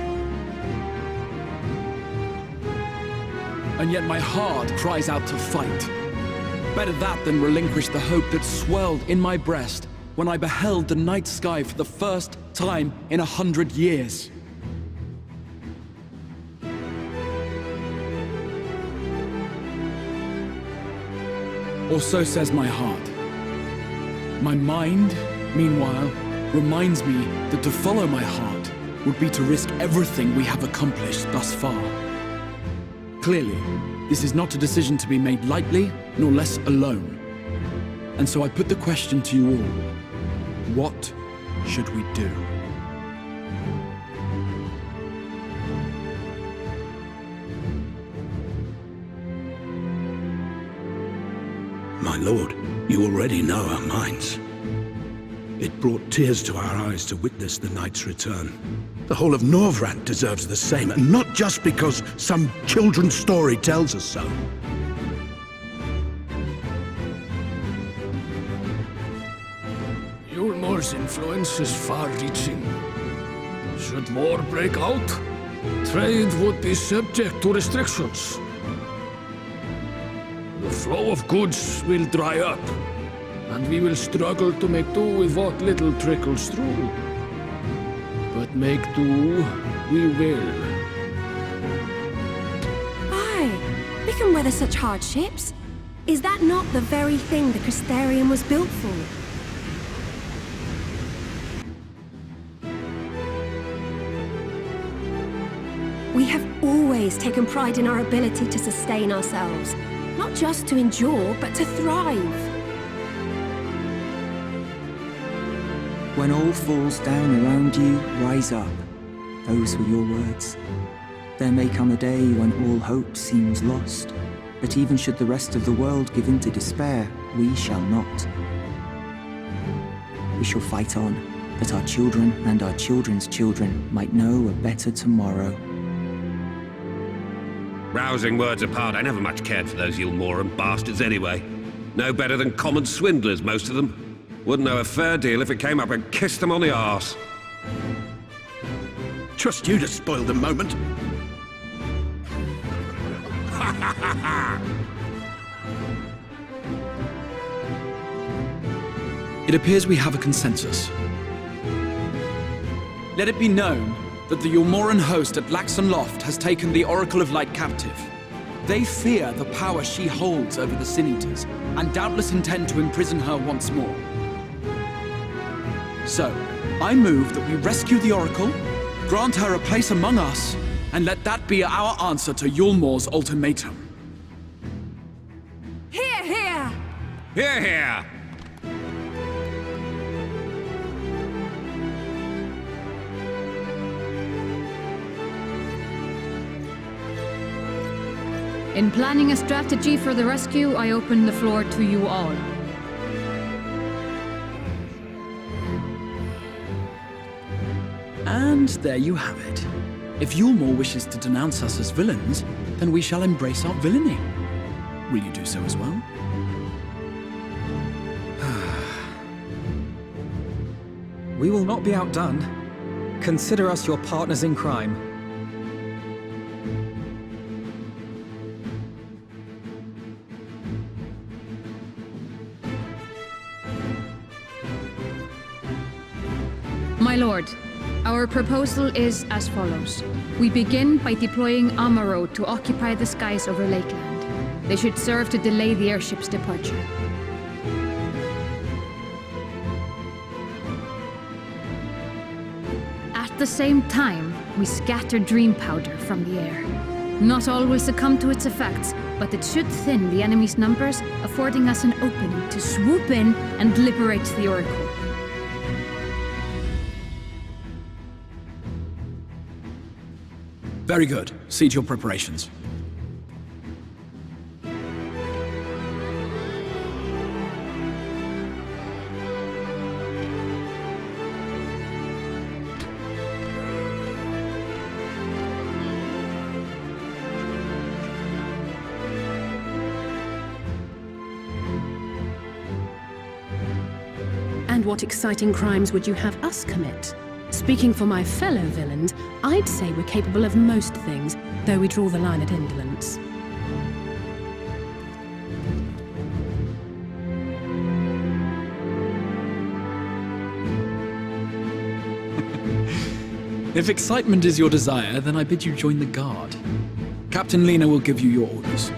And yet my heart cries out to fight. Better that than relinquish the hope that swelled in my breast when I beheld the night sky for the first time in 100 years. Or so says my heart. My mind, meanwhile, reminds me that to follow my heart would be to risk everything we have accomplished thus far. Clearly, this is not a decision to be made lightly, nor less alone. And so I put the question to you all. What should we do? My lord, you already know our minds. It brought tears to our eyes to witness the knight's return. The whole of Norvrand deserves the same, and not just because some children's story tells us so. Yulmore's influence is far-reaching. Should war break out, trade would be subject to restrictions. The flow of goods will dry up, and we will struggle to make do with what little trickles through. But make do, we will. Aye, we can weather such hardships. Is that not the very thing the Crystarium was built for? We have always taken pride in our ability to sustain ourselves. Not just to endure, but to thrive. When all falls down around you, rise up. Those were your words. There may come a day when all hope seems lost, but even should the rest of the world give in to despair, we shall not. We shall fight on, that our children and our children's children might know a better tomorrow. Rousing words apart, I never much cared for those Yulmoran bastards anyway. No better than common swindlers, most of them. Wouldn't know a fair deal if it came up and kissed them on the arse. Trust you to spoil the moment. It appears we have a consensus. Let it be known that the Yulmoran host at Lakeland Loft has taken the Oracle of Light captive. They fear the power she holds over the Sin Eaters, and doubtless intend to imprison her once more. So, I move that we rescue the Oracle, grant her a place among us, and let that be our answer to Yulmore's ultimatum. Hear, hear! Hear, hear! In planning a strategy for the rescue, I open the floor to you all. And there you have it. If Yulmore wishes to denounce us as villains, then we shall embrace our villainy. Will you do so as well? We will not be outdone. Consider us your partners in crime. My lord, our proposal is as follows. We begin by deploying Amaro to occupy the skies over Lakeland. They should serve to delay the airship's departure. At the same time, we scatter dream powder from the air. Not all will succumb to its effects, but it should thin the enemy's numbers, affording us an opening to swoop in and liberate the Oracle. Very good. Cease your preparations. And what exciting crimes would you have us commit? Speaking for my fellow villains, I'd say we're capable of most things, though we draw the line at indolence. If excitement is your desire, then I bid you join the guard. Captain Lena will give you your orders.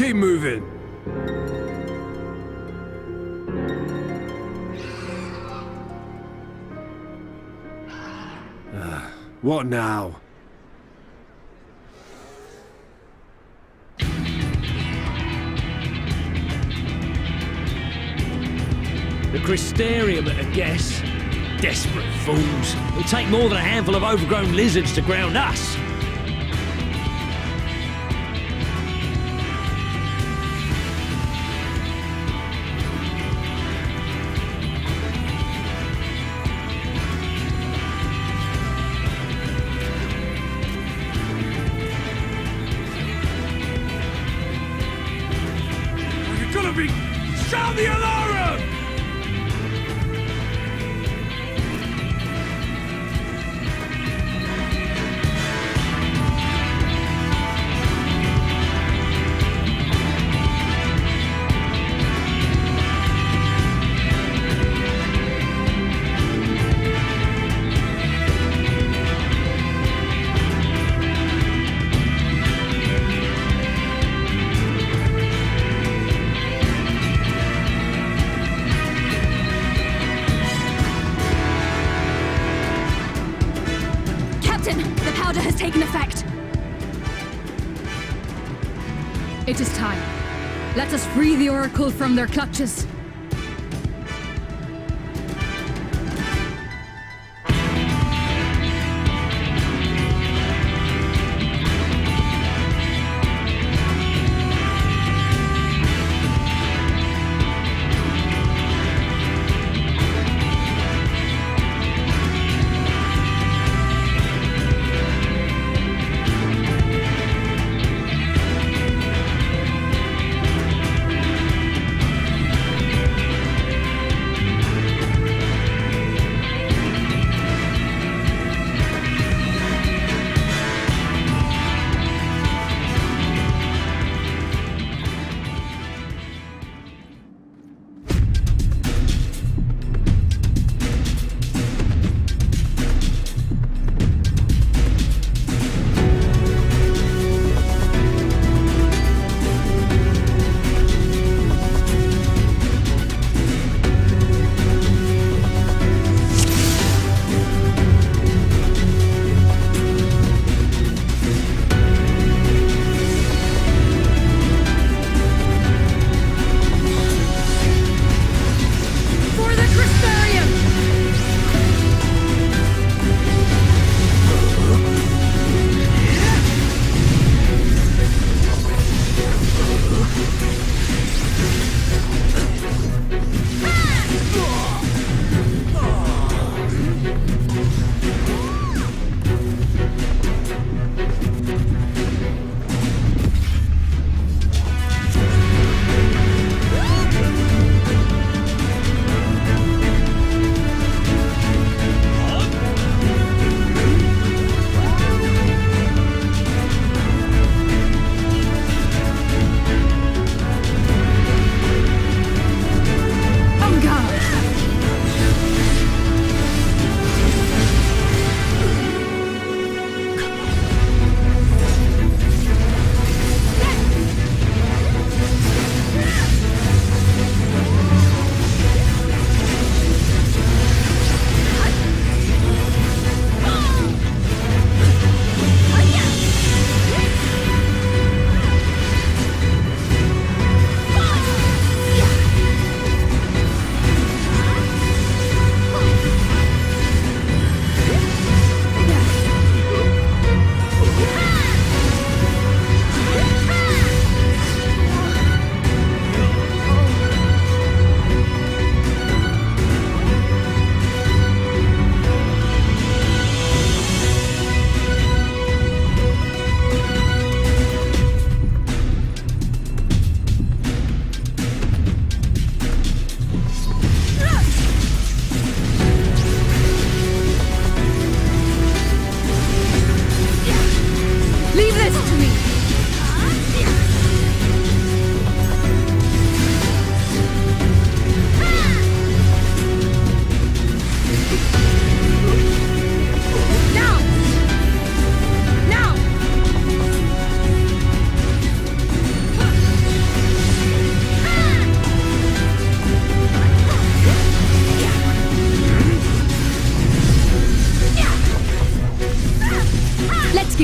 Keep moving. What now? The Crystarium at a guess. Desperate fools. It'll take more than a handful of overgrown lizards to ground us. You're gonna be... Sound the alarm! Taken effect. It is time. Let us free the Oracle from their clutches.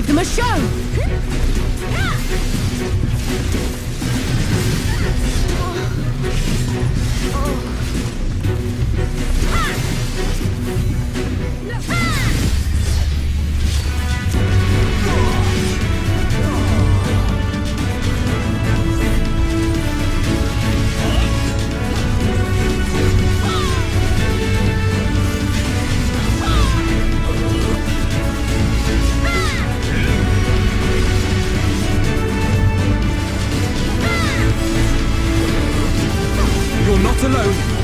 give them a show! You're not alone!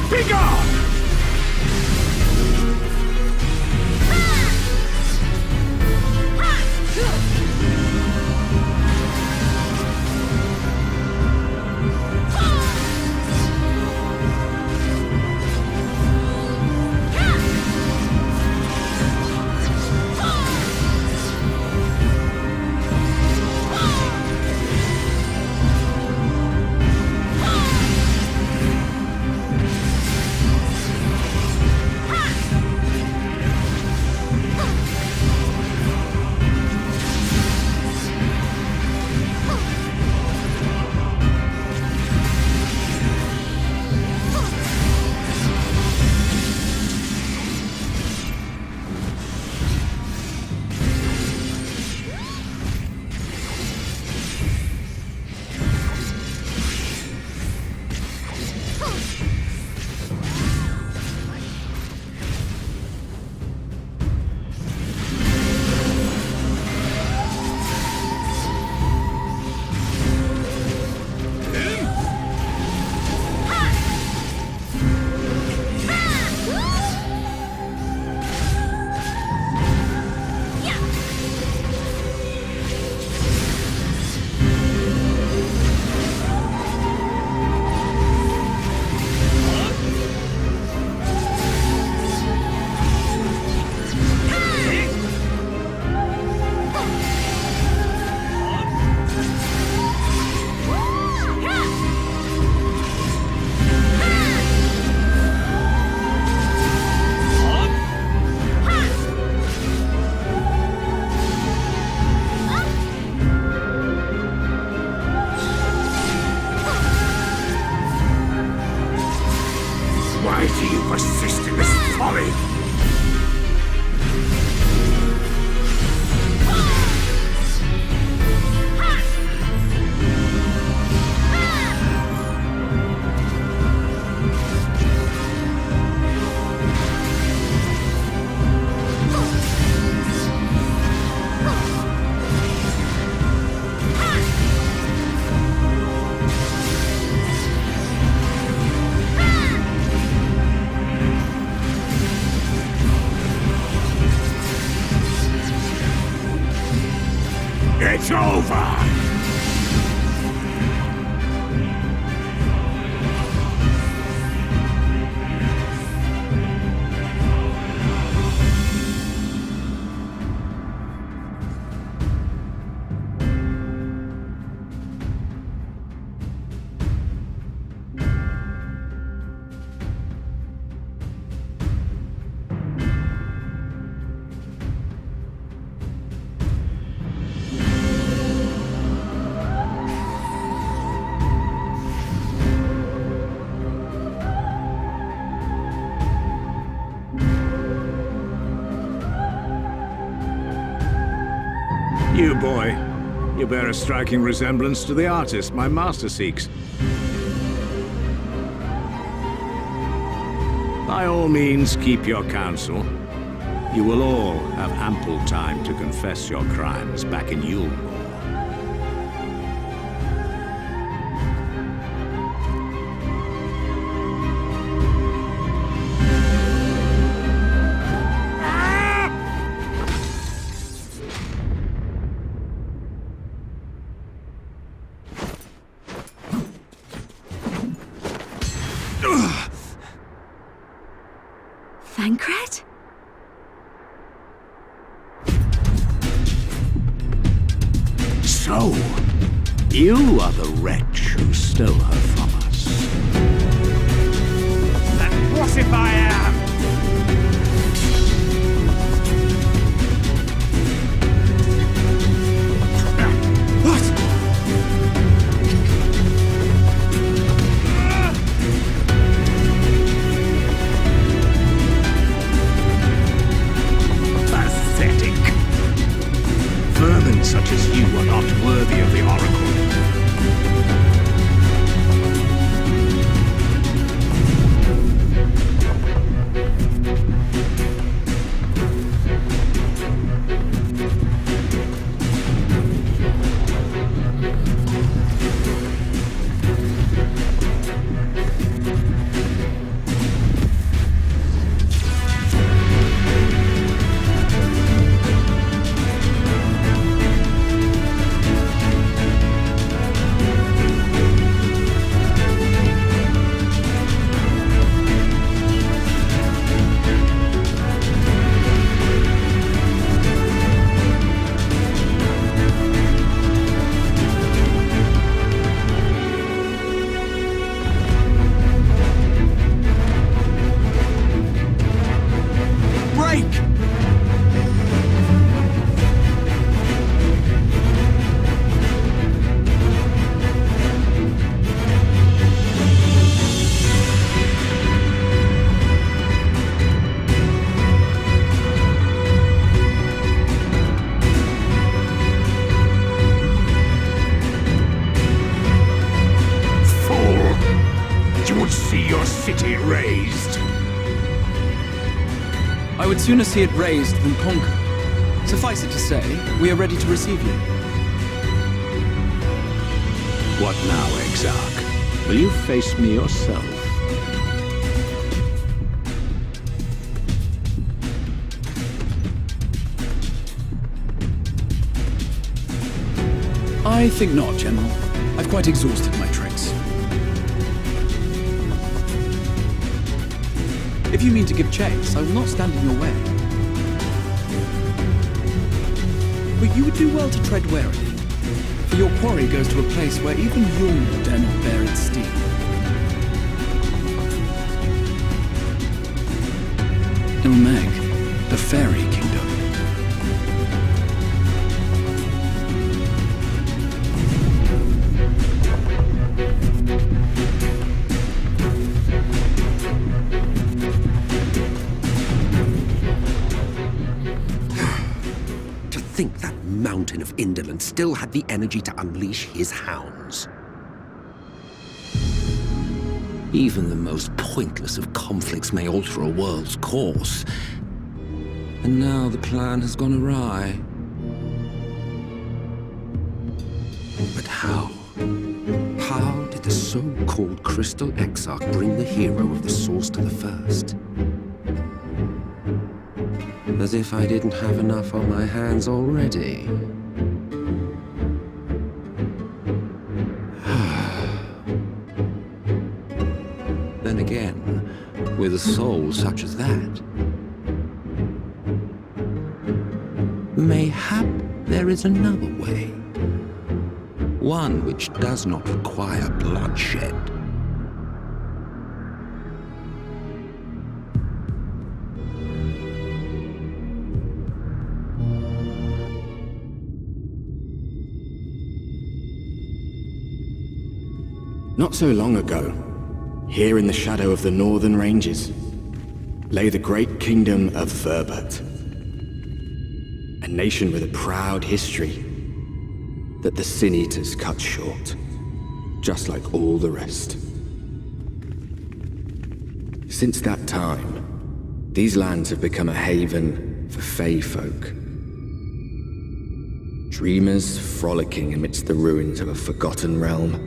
Be gone! persist in this folly? It's over! You, boy. You bear a striking resemblance to the artist my master seeks. By all means, keep your counsel. You will all have ample time to confess your crimes back in Yulmore. Thancred? So, you are the wretch who stole her from us. And what if I am? Vermin such as you are not worthy of the Oracle. I would sooner see it razed than conquered. Suffice it to say, we are ready to receive you. What now, Exarch? Will you face me yourself? I think not, General. I've quite exhausted my tricks. If you mean to give chase, I will not stand in your way. But you would do well to tread warily, for your quarry goes to a place where even Yulmore dare not bear its steel. Il Mheg, the fairy kingdom. mountain of indolence still had the energy to unleash his hounds. Even the most pointless of conflicts may alter a world's course. And now the plan has gone awry. But how? How did the so-called Crystal Exarch bring the hero of the Source to the First? As if I didn't have enough on my hands already. Then again, with a soul such as that, mayhap there is another way. One which does not require bloodshed. Not so long ago, here in the shadow of the northern ranges, lay the great kingdom of Verbert. A nation with a proud history that the Sin Eaters cut short, just like all the rest. Since that time, these lands have become a haven for Fey folk. Dreamers frolicking amidst the ruins of a forgotten realm.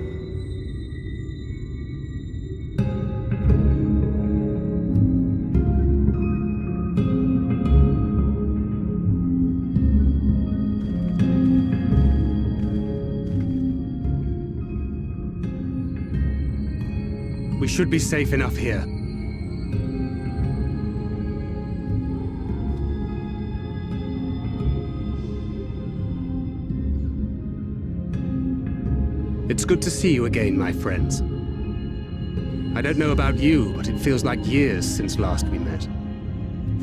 We should be safe enough here. It's good to see you again, my friends. I don't know about you, but it feels like years since last we met.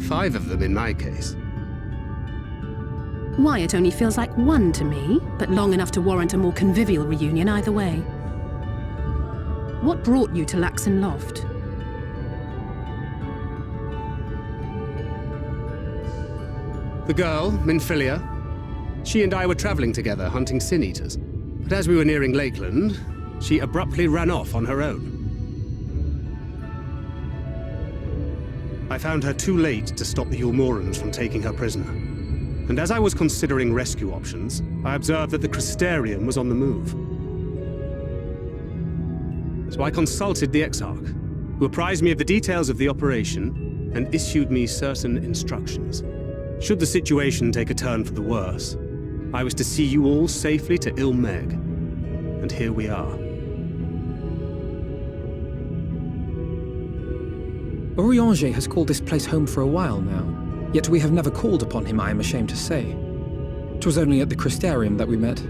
5 of them in my case. Why, it only feels like 1 to me, but long enough to warrant a more convivial reunion either way. What brought you to Lakeland Loft? The girl, Minfilia, she and I were traveling together, hunting Sin Eaters. But as we were nearing Lakeland, she abruptly ran off on her own. I found her too late to stop the Ulmorans from taking her prisoner. And as I was considering rescue options, I observed that the Crystarium was on the move. So I consulted the Exarch, who apprised me of the details of the operation and issued me certain instructions. Should the situation take a turn for the worse, I was to see you all safely to Il Mheg. And here we are. Orianger has called this place home for a while now, yet we have never called upon him, I am ashamed to say. 'Twas only at the Crystarium that we met.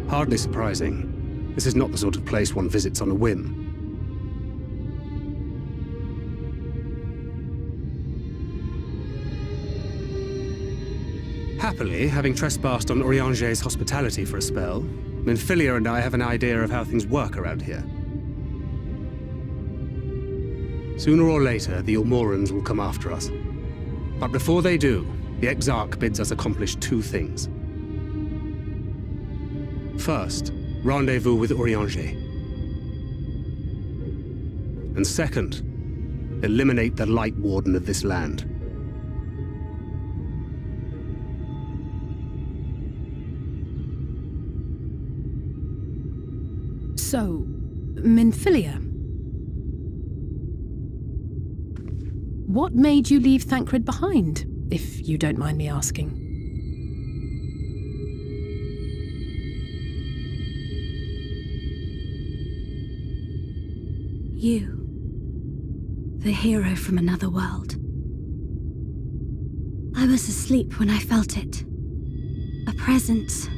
Hardly surprising. This is not the sort of place one visits on a whim. Happily, having trespassed on Orianger's hospitality for a spell, Minfilia and I have an idea of how things work around here. Sooner or later, the Ulmorans will come after us. But before they do, the Exarch bids us accomplish 2 things. First, rendezvous with Orianger. And second, eliminate the Lightwarden of this land. So, Minfilia. What made you leave Thancred behind, if you don't mind me asking? You. The hero from another world. I was asleep when I felt it. A presence.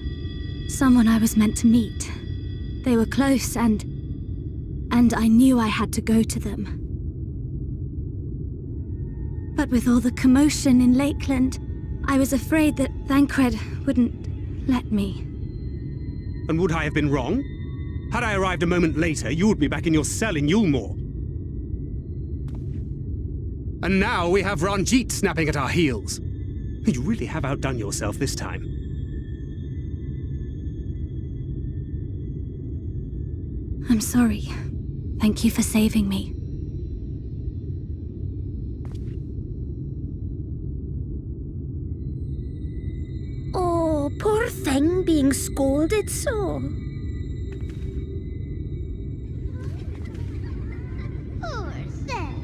Someone I was meant to meet. They were close and I knew I had to go to them. But with all the commotion in Lakeland, I was afraid that Thancred wouldn't let me. And would I have been wrong? Had I arrived a moment later, you would be back in your cell in Yulmore. And now we have Ranjit snapping at our heels. You really have outdone yourself this time. I'm sorry. Thank you for saving me. Oh, poor thing being scolded so. Poor thing.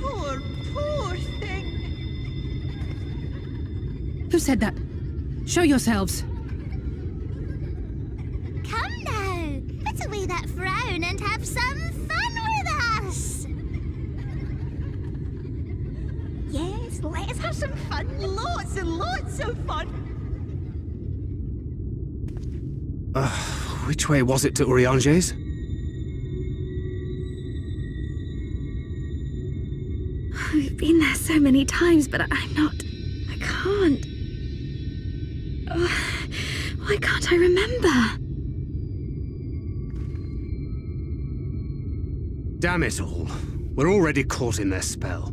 Poor thing. Who said that? Show yourselves. Come now, put away that frown and have some fun with us. Yes, let us have some fun. Lots and lots of fun. Which way was it to Urianger's? We've been there so many times, but I can't. Why can't I remember? Damn it all. We're already caught in their spell.